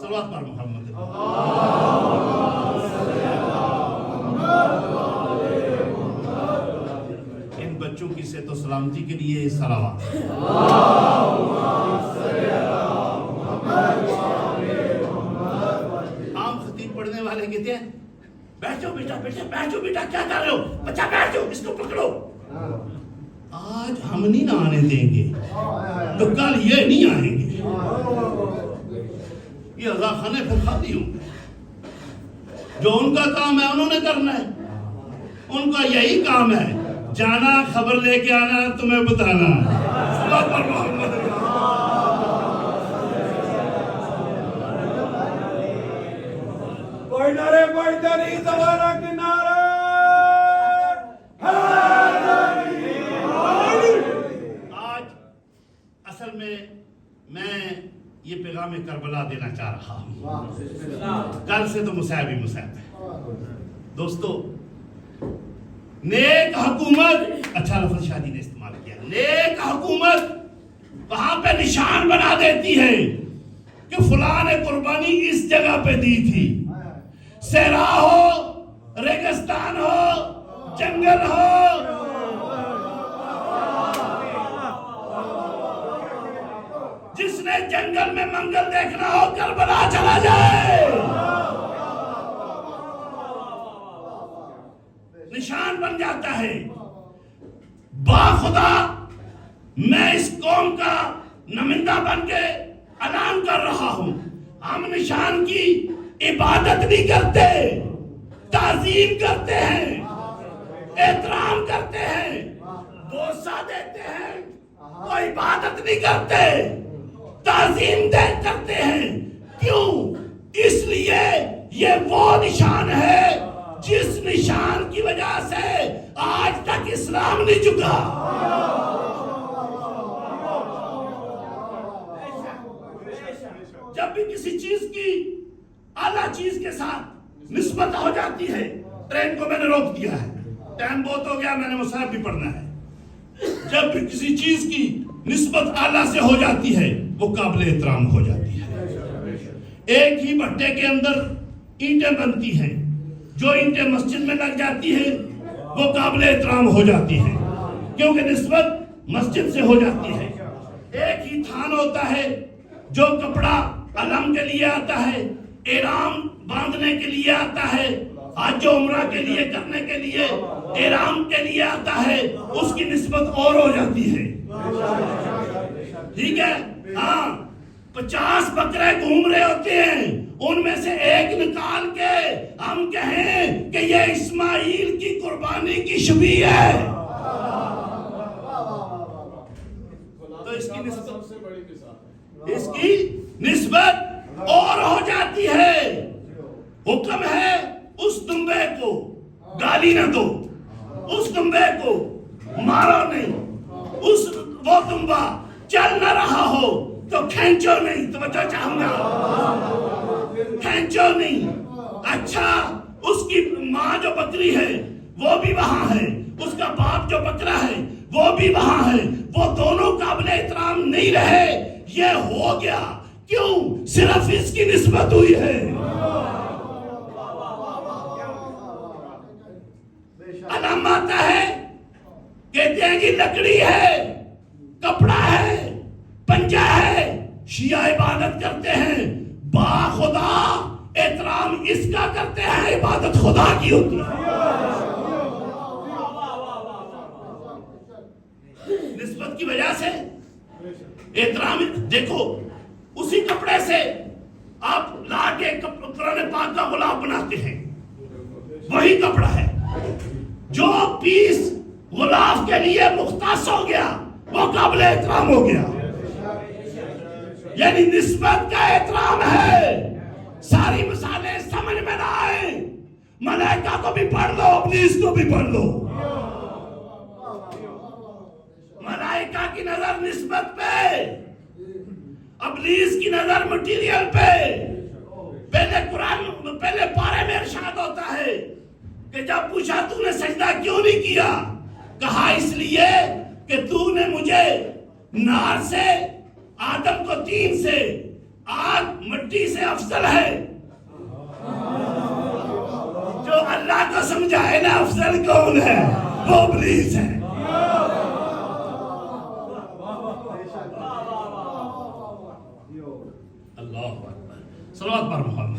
صلوات پر محمد۔ ان بچوں کی سے تو سلامتی کے لیے صلوات۔ عام خطیب پڑھنے والے کہتے ہیں بیٹھ جاؤ بیٹا، بیٹھ جاؤ بیٹا، کیا کر رہے ہو بچہ، بیٹھ جاؤ، اس کو پکڑو۔ آج ہم نہیں نہ آنے دیں گے تو کل یہ نہیں آئیں گے، یہ عزا خانے پھر کھاتی ہوں گے۔ جو ان کا کام ہے انہوں نے کرنا ہے، ان کا یہی کام ہے، جانا، خبر لے کے آنا، تمہیں بتانا۔ صلوات پر محمد۔ کوئی نعرے پڑھتا نہیں، زمانہ کے نعرے۔ آج اصل میں یہ پیغام کربلا دینا چاہ رہا ہوں، کل سے تو مصعب ہی مصعب ہے۔ دوستو، نیک حکومت، اچھا لفظ شادی نے استعمال کیا، نیک حکومت وہاں پہ نشان بنا دیتی ہے کہ فلاں نے قربانی اس جگہ پہ دی تھی، صحرا ہو، ریگستان ہو، جنگل ہو، جس نے جنگل میں منگل دیکھنا ہو کربلا چلا جائے، نشان بن جاتا ہے۔ باخدا میں اس قوم کا نمائندہ بن کے اعلان کر رہا ہوں، ہم نشان کی عبادت نہیں کرتے، تعظیم کرتے ہیں، احترام کرتے ہیں، بوسہ دیتے ہیں، وہ عبادت نہیں کرتے، تعظیم کرتے ہیں. کیوں؟ اس لیے یہ وہ نشان ہے جس نشان کی وجہ سے آج تک اسلام نہیں جھکا. جب بھی کسی چیز کی اعلیٰ چیز کے ساتھ نسبت ہو جاتی ہے، ٹرین کو میں نے روک دیا ہے، ٹائم بہت ہو گیا، میں نے مصحف بھی پڑھنا ہے. جب بھی کسی چیز کی نسبت اعلیٰ سے ہو جاتی ہے وہ قابل احترام ہو جاتی ہے. ایک ہی بھٹے کے اندر اینٹیں بنتی ہیں، جو اینٹیں مسجد میں لگ جاتی ہیں وہ قابل احترام ہو جاتی ہیں کیونکہ نسبت مسجد سے ہو جاتی ہے. ایک ہی تھان ہوتا ہے، جو کپڑا علم کے لیے آتا ہے، احرام باندھنے کے لیے آتا ہے، حج و عمرہ کے لیے کرنے کے لیے احرام کے لیے آتا ہے، اس کی نسبت اور ہو جاتی ہے. ٹھیک ہے؟ ہاں 50 بکرے گھوم رہے ہوتے ہیں، ان میں سے ایک نکال کے ہم کہیں کہ یہ اسماعیل کی قربانی کی شبیہ ہے، تو اس کی نسبت اور ہو جاتی ہے. حکم ہے اس دمبے کو گالی نہ دو، اس دمبے کو مارو نہیں، وہ دمبا چل نہ رہا ہو تو کھینچو نہیں. توجہ چاہوں گا، کھینچو نہیں. اچھا اس کی ماں جو بکری ہے وہ بھی وہاں ہے، اس کا باپ جو بکرا ہے وہ بھی وہاں ہے، وہ دونوں قابل احترام نہیں رہے. یہ ہو گیا کیوں؟ صرف اس کی نسبت ہوئی ہے. علم آتا ہے، کہتے ہیں کہ لکڑی ہے، کپڑا ہے، پنجہ ہے. شیعہ عبادت کرتے ہیں با خدا، احترام اس کا کرتے ہیں، عبادت خدا کی ہوتی ہے. نسبت کی وجہ سے احترام. دیکھو اسی کپڑے سے آپ لا کے قرآن پاک کا غلاف بناتے ہیں، وہی کپڑا ہے. جو پیس غلاف کے لیے مختص ہو گیا وہ قابل احترام ہو گیا. یعنی نسبت کا احترام ہے. ساری مثالیں سمجھ میں نہ آئیں، ملائکہ کو بھی پڑھ لو، ابلیس کو بھی پڑھ لو. ملائکہ کی نظر نسبت پہ، ابلیس کی نظر مٹیریل پہ. پہلے پارے میں ارشاد ہوتا ہے کہ جب پوچھا تو نے سجدہ کیوں نہیں کیا، کہا اس لیے کہ تو نے مجھے نار سے، آدم کو طین سے، آگ مٹی سے افضل ہے. جو اللہ کو سمجھائے نا افضل کون ہے، وہ ابلیس ہے. اللہ اکبر، صلوات پر محمد.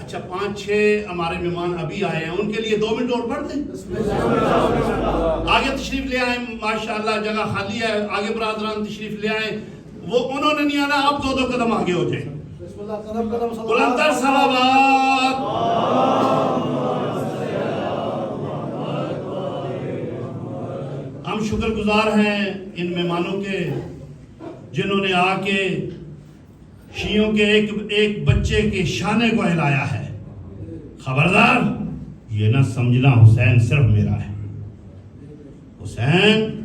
اچھا 5-6 ہمارے مہمان ابھی آئے ہیں، ان کے لیے 2 منٹ اور پڑھ دیں. آگے تشریف لے آئیں، ماشاءاللہ جگہ خالی ہے، آگے برادران تشریف لے آئیں. وہ انہوں نے نہیں آنا، آپ 2 قدم آگے ہو جائیں. بلندر صلوات. ہم شکر گزار ہیں ان مہمانوں کے جنہوں نے آ کے شیعوں کے ایک بچے کے شانے کو ہلایا ہے. خبردار یہ نہ سمجھنا حسین صرف میرا ہے، حسین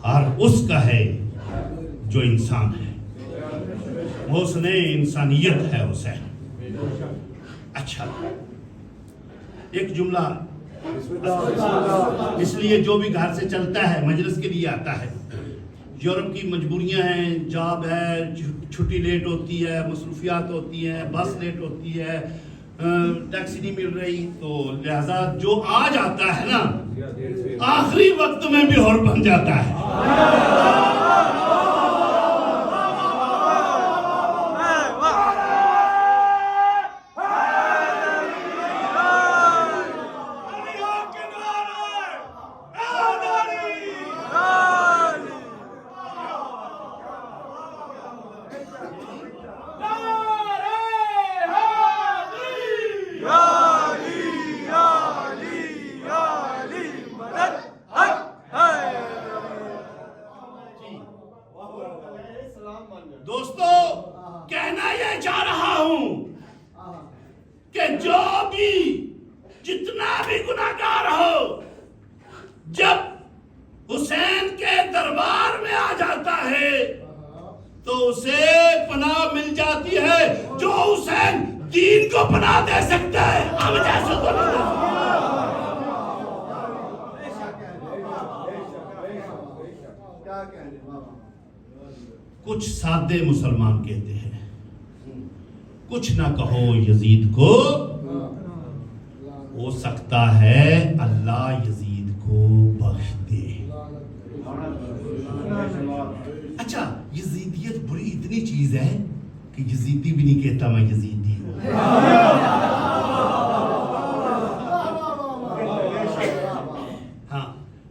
ہر اس کا ہے جو انسان ہے، حسن انسانیت ہے حسین. اچھا ایک جملہ، اس لیے جو بھی گھر سے چلتا ہے مجلس کے لیے آتا ہے. یورپ کی مجبوریاں ہیں، جاب ہے، چھٹی لیٹ ہوتی ہے، مصروفیات ہوتی ہیں، بس لیٹ ہوتی ہے، ٹیکسی نہیں مل رہی، تو لہذا جو آ جاتا ہے نا آخری وقت میں بھی اور بن جاتا ہے. آتی ہے جو حسین دین کو بنا دے سکتا ہے. ہم جیسے کو نہیں. کچھ سادے مسلمان کہتے ہیں کچھ نہ کہو یزید کو, ہو سکتا ہے اللہ یزید کو بخش دے. اچھا, یزیدیت بری اتنی چیز ہے کہ یزیدی بھی نہیں کہتا میں یزیدی ہوں. ہاں,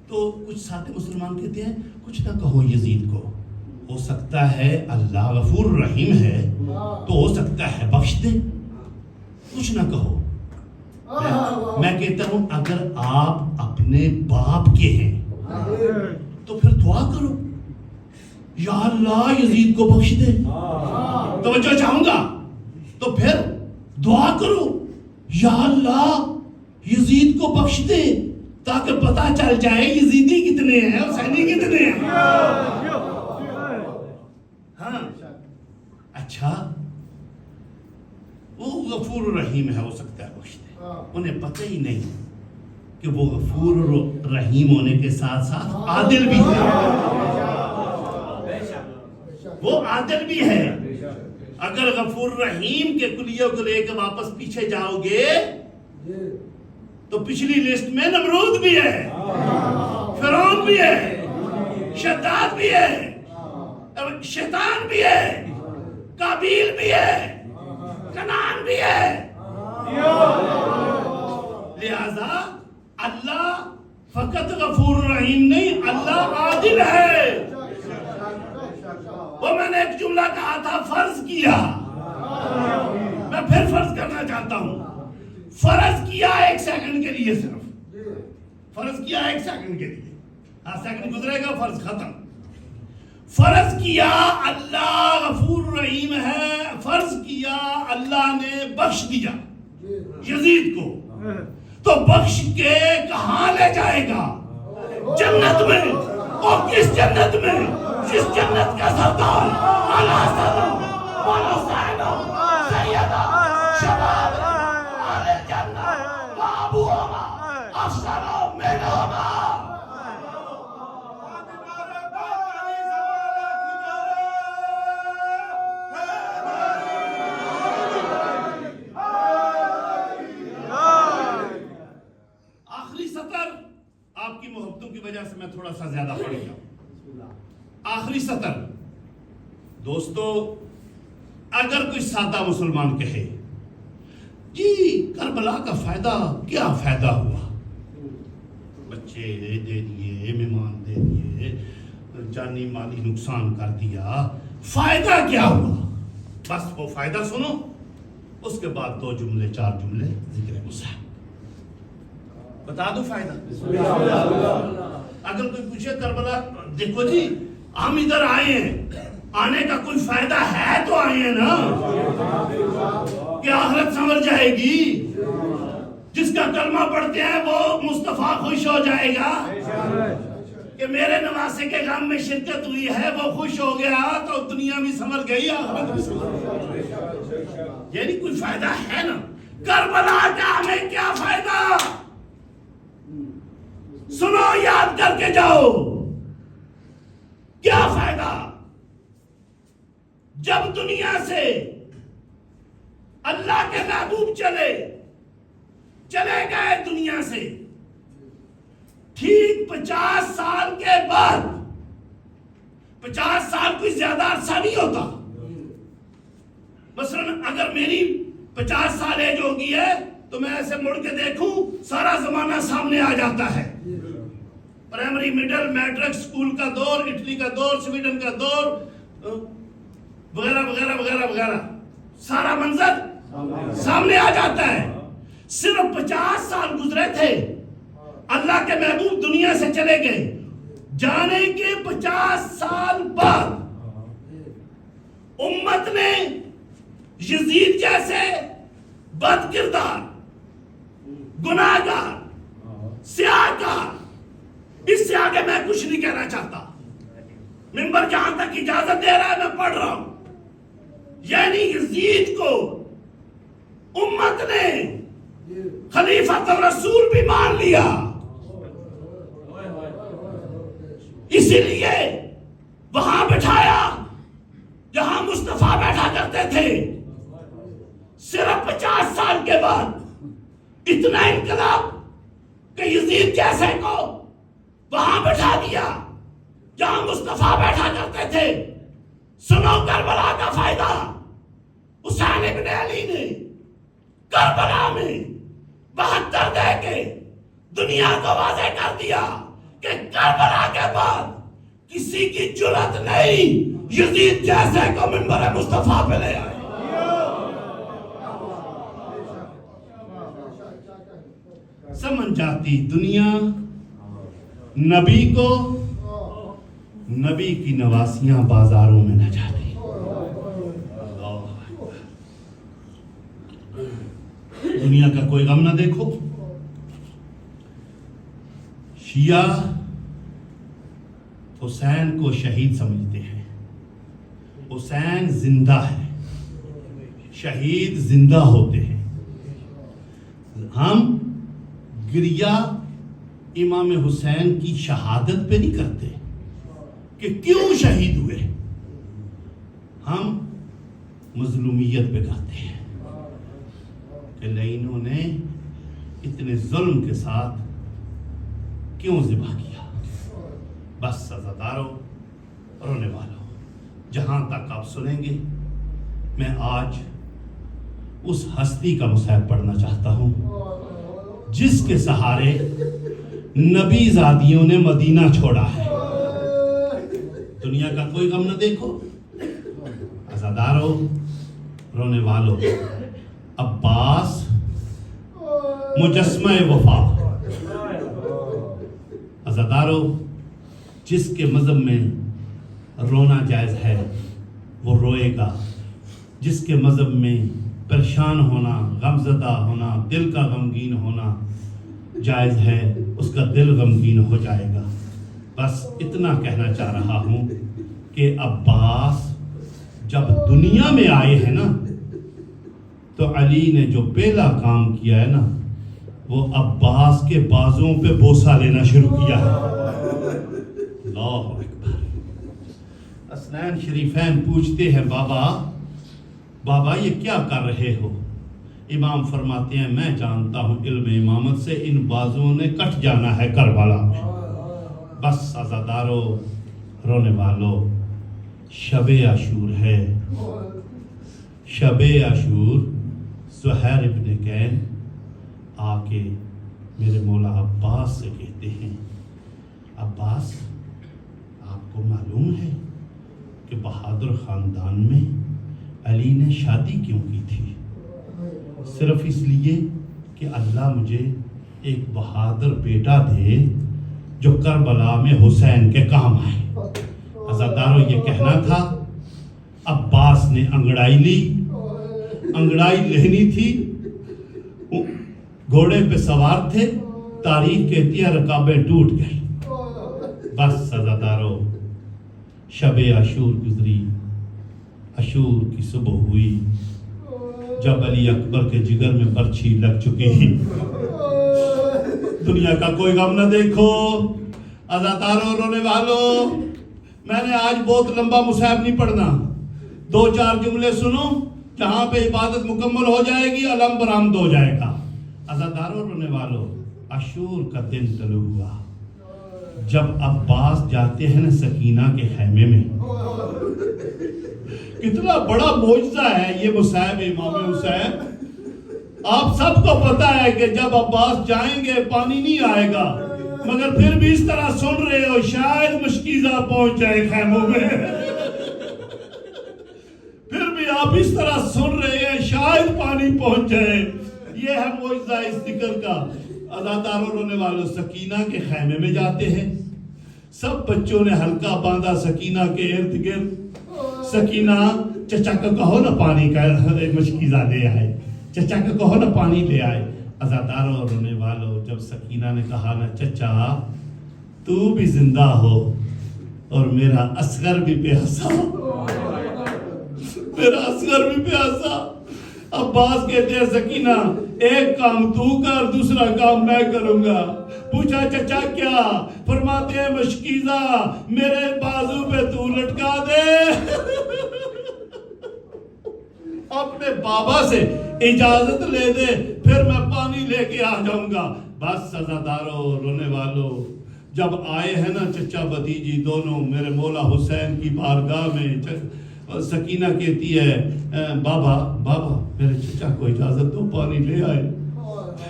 تو کچھ سادے مسلمان کہتے ہیں کچھ نہ کہو یزید کو, ہو سکتا ہے اللہ غفور رحیم ہے تو ہو سکتا ہے بخش دے. کچھ نہ کہو. میں کہتا ہوں اگر آپ اپنے باپ کے ہیں تو پھر دعا کرو یا اللہ یزید کو بخش دے. توجہ چاہوں گا. تو پھر دعا کرو یا اللہ یزید کو بخش دے تاکہ پتہ چل جائے یزیدی کتنے ہیں اور حسینی کتنے ہیں. ہاں, اچھا, وہ غفور رحیم ہے, ہو سکتا ہے بخش دے. انہیں پتہ ہی نہیں کہ وہ غفور رحیم ہونے کے ساتھ ساتھ عادل بھی ہے. وہ عادل بھی ہے. اگر غفور رحیم کے کلیوں کو لے کے واپس پیچھے جاؤ گے تو پچھلی لسٹ میں نمرود بھی ہے, فرعون بھی ہے, شداد بھی ہے, شیطان بھی ہے, قابیل بھی ہے, کنعان بھی ہے. لہذا اللہ فقط غفور رحیم نہیں, اللہ عادل ہے. وہ میں نے ایک جملہ کہا تھا فرض کیا, میں پھر فرض کرنا چاہتا ہوں. فرض کیا 1 سیکنڈ کے لیے, صرف فرض کیا 1 سیکنڈ کے لیے. ہاں, سیکنڈ گزرے گا فرض ختم. فرض کیا اللہ غفور رحیم ہے, فرض کیا اللہ نے بخش دیا یزید کو, تو بخش کے کہاں لے جائے گا؟ جنت میں. اور کس جنت میں؟ جس جنت کا سردار اعلیٰ حضرت مولانا حسین سیدہ شباب اہل جنت محبوبہ افسر میرا. آپ کی محبتوں کی وجہ سے میں تھوڑا سا زیادہ پڑھ گیا. آخری سطر. دوستو, اگر کوئی سادہ مسلمان کہے جی کربلا کا فائدہ کیا فائدہ ہوا, بچے دے دیے, مہمان دے دیے, جانی مالی نقصان کر دیا, فائدہ کیا ہوا؟ بس وہ فائدہ سنو, اس کے بعد 2 جملے 4 جملے ذکر مصحف بتا دو فائدہ. اگر کوئی پوچھے کربلا, دیکھو جی ہم ادھر آئے ہیں, آنے کا کوئی فائدہ ہے تو آئے ہیں نا, کہ آخرت سنور جائے گی, جس کا کلمہ پڑھتے ہیں وہ مصطفیٰ خوش ہو جائے گا, کہ میرے نواسے کے غم میں شرکت ہوئی ہے وہ خوش ہو گیا تو دنیا بھی سنور گئی, آخرت بھی سنور گئی. یعنی کوئی فائدہ ہے نا. کربلا کا ہمیں کیا فائدہ؟ سنو, یاد کر کے جاؤ کیا فائدہ. جب دنیا سے اللہ کے محبوب چلے گئے دنیا سے, ٹھیک 50 سال کے بعد, 50 سال کوئی زیادہ عرصہ نہیں ہوتا. مثلا اگر میری 50 سال ایج ہو گئی ہے تو میں ایسے مڑ کے دیکھوں سارا زمانہ سامنے آ جاتا ہے. پرائمری, مڈل, میٹرک, سکول کا دور, اٹلی کا دور, سویڈن کا دور, وغیرہ وغیرہ وغیرہ وغیرہ, سارا منظر سامنے آ جاتا ہے. صرف 50 سال گزرے تھے, اللہ کے محبوب دنیا سے چلے گئے. جانے کے 50 سال بعد امت نے یزید جیسے بد کردار, گناہگار, سیاہکار, اس سے آگے میں کچھ نہیں کہنا چاہتا. ممبر جہاں تک اجازت دے رہا ہے میں پڑھ رہا ہوں. یعنی یزید کو امت نے خلیفۃ الرسول بھی مان لیا. اسی لیے وہاں بٹھایا جہاں مصطفیٰ بیٹھا کرتے تھے. صرف 50 سال کے بعد اتنا انقلاب کہ یزید جیسے کو وہاں بٹھا دیا جہاں مصطفیٰ بیٹھا کرتے تھے. سنو کربلا کا فائدہ. حسین ابن علی نے کربلا میں 72 دے کے دنیا کو واضح کر دیا کہ کربلا کے بعد کسی کی جرأت نہیں یزید جیسے کو منبر مصطفیٰ پہ لے آئے. سمجھ جاتی دنیا نبی کو، نبی کی نواسیاں بازاروں میں نہ جاتی. دنیا کا کوئی غم نہ دیکھو. شیعہ حسین کو شہید سمجھتے ہیں. حسین زندہ ہے، شہید زندہ ہوتے ہیں. ہم گریہ امام حسین کی شہادت پہ نہیں کرتے کہ کیوں شہید ہوئے. ہم مظلومیت پہ کرتے ہیں کہ لعینوں نے اتنے ظلم کے ساتھ کیوں ذبح کیا. بس سزاداروں، رونے والوں، جہاں تک آپ سنیں گے میں آج اس ہستی کا مصحف پڑھنا چاہتا ہوں جس کے سہارے نبی زادیوں نے مدینہ چھوڑا ہے. دنیا کا کوئی غم نہ دیکھو. عزاداروں، رونے والوں، عباس مجسمہ وفا. عزاداروں، جس کے مذہب میں رونا جائز ہے وہ روئے گا. جس کے مذہب میں پریشان ہونا، غمزدہ ہونا، دل کا غمگین ہونا جائز ہے، اس کا دل غمگین ہو جائے گا. بس اتنا کہنا چاہ رہا ہوں کہ عباس جب دنیا میں آئے ہیں نا تو علی نے جو پہلا کام کیا ہے نا وہ عباس کے بازوں پہ بوسہ لینا شروع کیا ہے. اللہ اکبر. اسنین شریفین پوچھتے ہیں بابا یہ کیا کر رہے ہو؟ امام فرماتے ہیں میں جانتا ہوں علم امامت سے ان بازوں نے کٹ جانا ہے کربلا میں. بس عزاداروں، رونے والوں، شب عاشور ہے. شب عاشور زہیر ابن کین آ کے میرے مولا عباس سے کہتے ہیں عباس آپ کو معلوم ہے کہ بہادر خاندان میں علی نے شادی کیوں کی تھی؟ صرف اس لیے کہ اللہ مجھے ایک بہادر بیٹا دے جو کربلا میں حسین کے کام آئے. عزاداروں، یہ کہنا تھا. عباس نے انگڑائی لی. انگڑائی لہنی تھی، گھوڑے پہ سوار تھے. تاریخ کہتی ہے رکابیں ٹوٹ گئی. بس عزاداروں، شب عاشور گزری. عاشور کی صبح ہوئی جب علی اکبر کے جگر میں برچھی لگ چکی. دنیا کا کوئی غم نہ دیکھو. عزاداروں، رونے والوں، میں نے آج بہت لمبا مصحف نہیں پڑھنا. 2-4 جملے سنو، جہاں پہ عبادت مکمل ہو جائے گی علم برآمد ہو جائے گا. عزاداروں، رونے والوں، عاشور کا دن طلوع ہوا جب عباس جاتے ہیں نا سکینہ کے خیمے میں. کتنا بڑا معجزہ ہے یہ مصحف امام حسین. آپ سب کو پتا ہے کہ جب عباس جائیں گے پانی نہیں آئے گا، مگر پھر بھی اس طرح سن رہے ہو شاید مشکیزہ پہنچ جائے خیموں میں. پھر بھی آپ اس طرح سن رہے ہیں شاید پانی پہنچ جائے. یہ ہے معجزہ اس ذکر کا. عزاداروں، رونے والوں، سکینہ کے خیمے میں جاتے ہیں. سب بچوں نے حلقہ باندھا سکینہ کے ارد گرد. سکینہ، چچا کو کہو نا پانی کا مشکیزہ لے آئے. چچا کو کہو نا پانی لے آئے. عزاداروں، رونے والوں، جب سکینہ نے کہا نا چچا تو بھی زندہ ہو اور میرا اصغر بھی بے حساب. میرا اصغر بھی پیاسا۔ عباس کہتے ہیں سکینہ ایک کام تو کر دوسرا کام میں کروں گا۔ پوچھا چچا کیا؟ فرماتے ہیں مشکیزہ میرے بازو پہ تو لٹکا دے۔ اپنے بابا سے اجازت لے دے پھر میں پانی لے کے آ جاؤں گا۔ بس سزاداروں رونے والوں جب آئے ہیں نا چچا بھتیجی دونوں میرے مولا حسین کی بارگاہ میں، سکینہ کہتی ہے بابا میرے چچا کو اجازت دو پانی لے آئے۔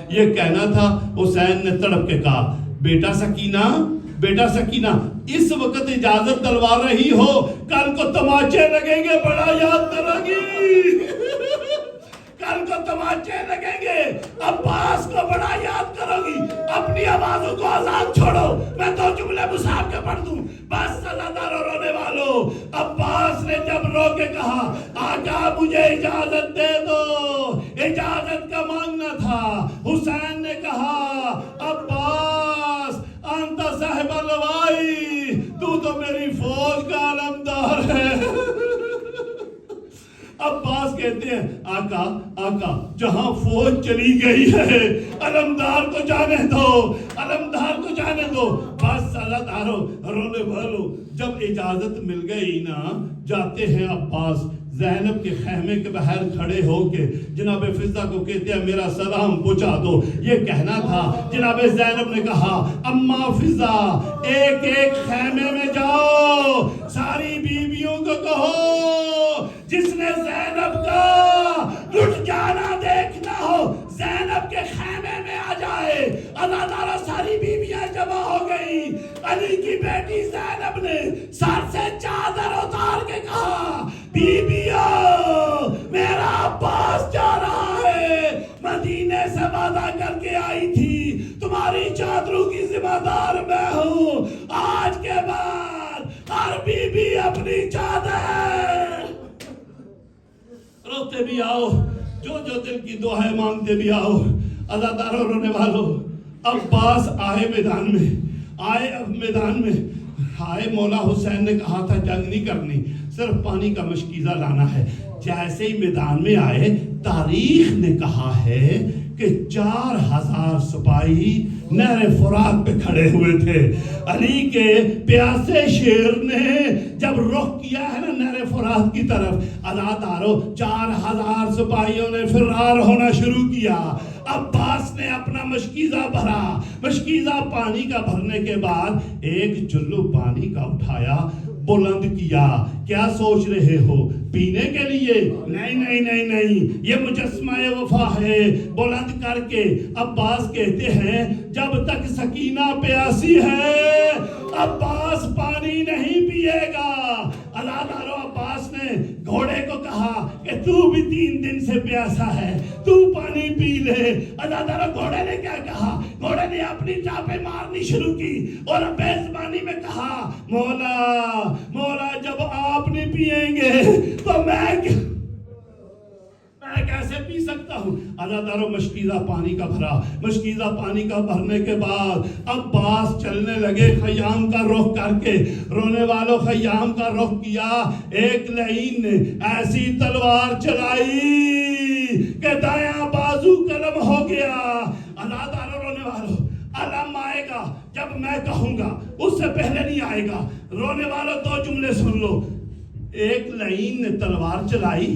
یہ کہنا تھا، حسین نے تڑپ کے کہا بیٹا سکینہ اس وقت اجازت دلوا رہی ہو، کل کو تماچے لگیں گے بڑا یاد کرو گی، کل کو تماچے لگیں گے عباس کو بڑا یاد کرو گی، اپنی آوازوں کو آزاد چھوڑو۔ میں دو جملے مصحف کے پڑھ دوں بس سزاداروں رونے والوں۔ عباس نے جب رو کے کہا آقا مجھے اجازت دے دو، اجازت کا مانگنا تھا، حسین نے کہا عباس انت صاحب الوائی، تو میری فوج کا علمدار ہے۔ عباس کہتے ہیں آقا جہاں فوج چلی گئی ہے علمدار کو جانے دو۔ بس سزاداروں رونے والوں جب اجازت مل گئی نا، جاتے ہیں عباس زینب کے خیمے کے باہر کھڑے ہو کے جناب فضہ کو کہتے ہیں میرا سلام پہنچا دو۔ یہ کہنا تھا، جناب زینب نے کہا اما فضہ ایک ایک خیمے میں جاؤ، ساری بیویوں کو کہو جس نے زینب کا لٹ جانا دیکھنا ہو زینب کے خیمے میں آ جائے۔ ادادارہ ساری بیویاں جمع ہو گئی۔ علی کی بیٹی زینب نے سر سے چادر اتار کے کہا بیویوں میرا عباس جا رہا ہے، مدینے سے وعدہ کر کے آئی تھی تمہاری چادروں کی ذمہ دار میں ہوں، آج کے بعد ہر بیوی اپنی چادر۔ روتے بھی آؤ، جو دل کی دعائیں مانگتے بھی آؤ۔ عزاداروں رونے والوں عباس آئے میدان میں آئے، مولا حسین نے کہا تھا جنگ نہیں کرنی، صرف پانی کا مشکیزہ لانا ہے۔ جیسے ہی میدان میں آئے، تاریخ نے کہا ہے کہ 4000 سپاہی نہر فرات پہ کھڑے ہوئے تھے۔ علی کے پیاسے شیر نے جب رخ کیا ہے نا نہر فرات کی طرف، عزاداروں 4000 سپاہیوں نے فرار ہونا شروع کیا۔ عباس نے اپنا مشکیزہ بھرا، مشکیزہ پانی کا بھرنے کے بعد ایک چلو پانی کا اٹھایا، بلند کیا۔ کیا سوچ رہے ہو؟ پینے کے لیے؟ نہیں، یہ مجسمہ وفا ہے۔ بلند کر کے عباس کہتے ہیں جب تک سکینہ پیاسی ہے عباس پانی نہیں پیے گا۔ عزاداروں عباس نے گھوڑے کو کہا کہ تو بھی 3 دن سے پیاسا ہے، تو پانی پی لے۔ عزاداروں گھوڑے نے کیا کہا؟ گھوڑے نے اپنی ٹاپیں مارنی شروع کی اور بے زبانی میں کہا مولا جب آپ نہیں پیئیں گے تو میں کیسے پی سکتا ہوں؟ عزاداروں مشکیزہ پانی کا بھرا، مشکیزہ پانی کا بھرنے کے بعد عباس چلنے لگے خیام کا رخ کر کے۔ رونے والوں خیام کا رخ کیا، ایک لعین نے ایسی تلوار چلائی کہ دایاں بازو قلم ہو گیا۔ عزاداروں رونے والوں علم آئے گا جب میں کہوں گا، اس سے پہلے نہیں آئے گا۔ رونے والوں 2 جملے سن لو۔ ایک لعین نے تلوار چلائی،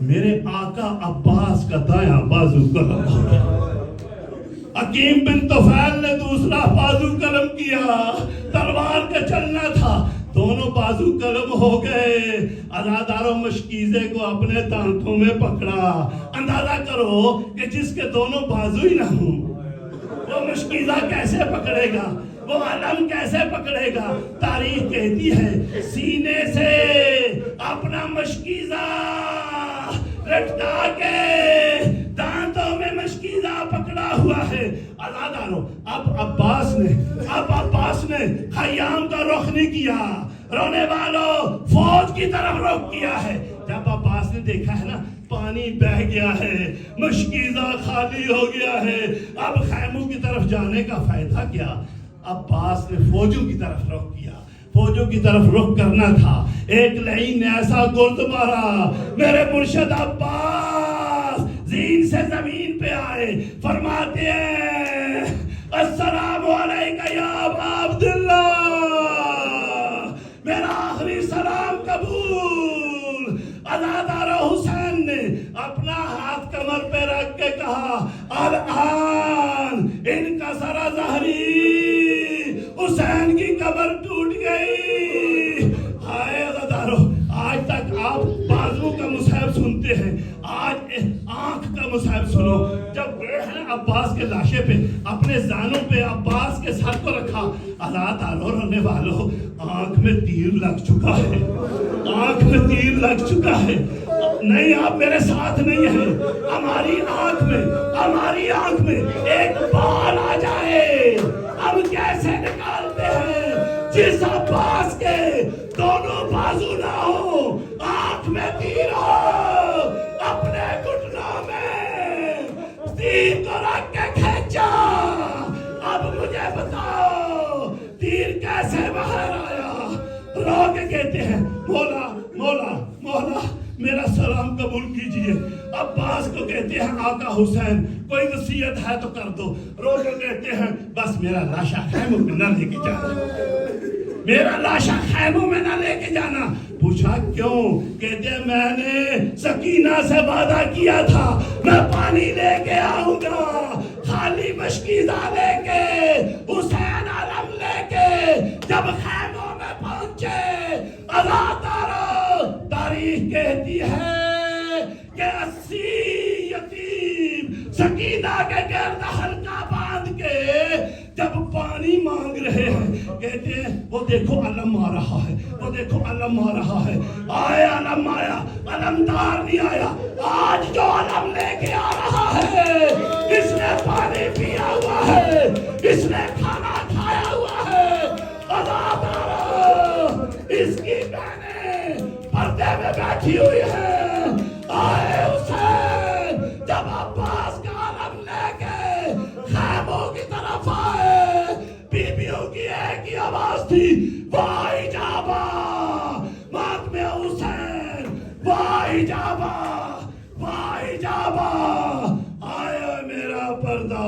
میرے آقا عباس کا دایاں بازو قلم ہو گیا۔ حکیم بن طفیل نے دوسرا بازو قلم کیا، تلوار کا چلنا تھا، دونوں بازو قلم ہو گئے۔ عزاداروں مشکیزے کو اپنے دانتوں میں پکڑا۔ اندازہ کرو کہ جس کے دونوں بازو ہی نہ ہوں وہ مشکیزہ کیسے پکڑے گا، وہ علم کیسے پکڑے گا؟ تاریخ کہتی ہے سینے سے اپنا مشکیزہ لٹکا کے دانتوں میں مشکیزہ پکڑا ہوا ہے۔ عزاداروں اب عباس نے خیام کا رخ نہیں کیا، رونے والوں فوج کی طرف رخ کیا ہے۔ جب عباس نے دیکھا ہے نا پانی بہ گیا ہے، مشکیزہ خالی ہو گیا ہے، اب خیموں کی طرف جانے کا فائدہ کیا؟ عباس نے فوجوں کی طرف رخ کیا۔ فوجوں کی طرف رخ کرنا تھا، ایک لعین نے ایسا گرد مارا، میرے مرشد عباس زین سے زمین پہ آئے، فرماتے ہیں السلام علیکہ یا ابا عبداللہ، میرا آخری سلام قبول۔ عزادارہ حسین نے اپنا ہاتھ کمر پہ رکھ کے کہا الآن ان کا سرا ظہری، حسین کی کمر ٹوٹ گئی۔ ہائے عزادارو، آج تک آپ بازو کا مصحف سنتے ہیں، آج آنکھ کا مصحف سنو۔ جب عباس کے لاشے پہ اپنے زانوں پہ عباس کے سر کو رکھا، عزادارو رونے والوں، آنکھ میں تیر لگ چکا ہے، آنکھ میں تیر لگ چکا ہے۔ نہیں، آپ میرے ساتھ نہیں ہیں، ہماری آنکھ میں ایک بال آ جائے، ہم کیسے نکالتے ہیں؟ جس عباس کے دونوں بازو نہ ہو، آنکھ میں تیر ہو، اپنے گھٹنوں میں تیر کو رکھ کے کھینچا۔ اب مجھے بتاؤ تیر کیسے باہر آیا؟ رو کے کہتے ہیں مولا مولا مولا میرا سلام قبول کیجئے۔ عباس کو کہتے ہیں آقا حسین کوئی وصیت ہے تو کر دو۔ رو کے کہتے ہیں بس میرا لاشا خیموں میں نہ لے کے جانا، میرا لاشا خیموں میں نہ لے کے جانا۔ پوچھا کیوں؟ کہتے ہیں میں نے سکینہ سے وعدہ کیا تھا میں پانی لے کے آؤں گا، خالی مشکیزہ لے کے، حسین علم لے کے جب خیموں میں پہنچے، عزادارو تاریخ کہتی ہے کہ 80 یتیم سکینہ کے گرد حلقہ باندھ کے جب پانی مانگ رہے ہیں، کہتے ہیں وہ دیکھو علم آ رہا ہے، وہ دیکھو علم آ رہا ہے۔ آئے علم آیا، علمدار نہیں آیا، آج جو علم لے کے آ رہا ہے اس نے پانی پیا ہوا ہے، اس نے کھانا کھایا ہوا ہے۔ عزادارو اس کی بہنیں پردے میں بیٹھی ہوئی ہیں۔ آئے حسین جب عباس کا علم لے کے خیموں کی طرف آئے، بیویوں کی ایک ہی آواز تھی واہ اجابہ، ماتم حسین واہ اجابہ، واہ اجابہ۔ آیا میرا پردہ،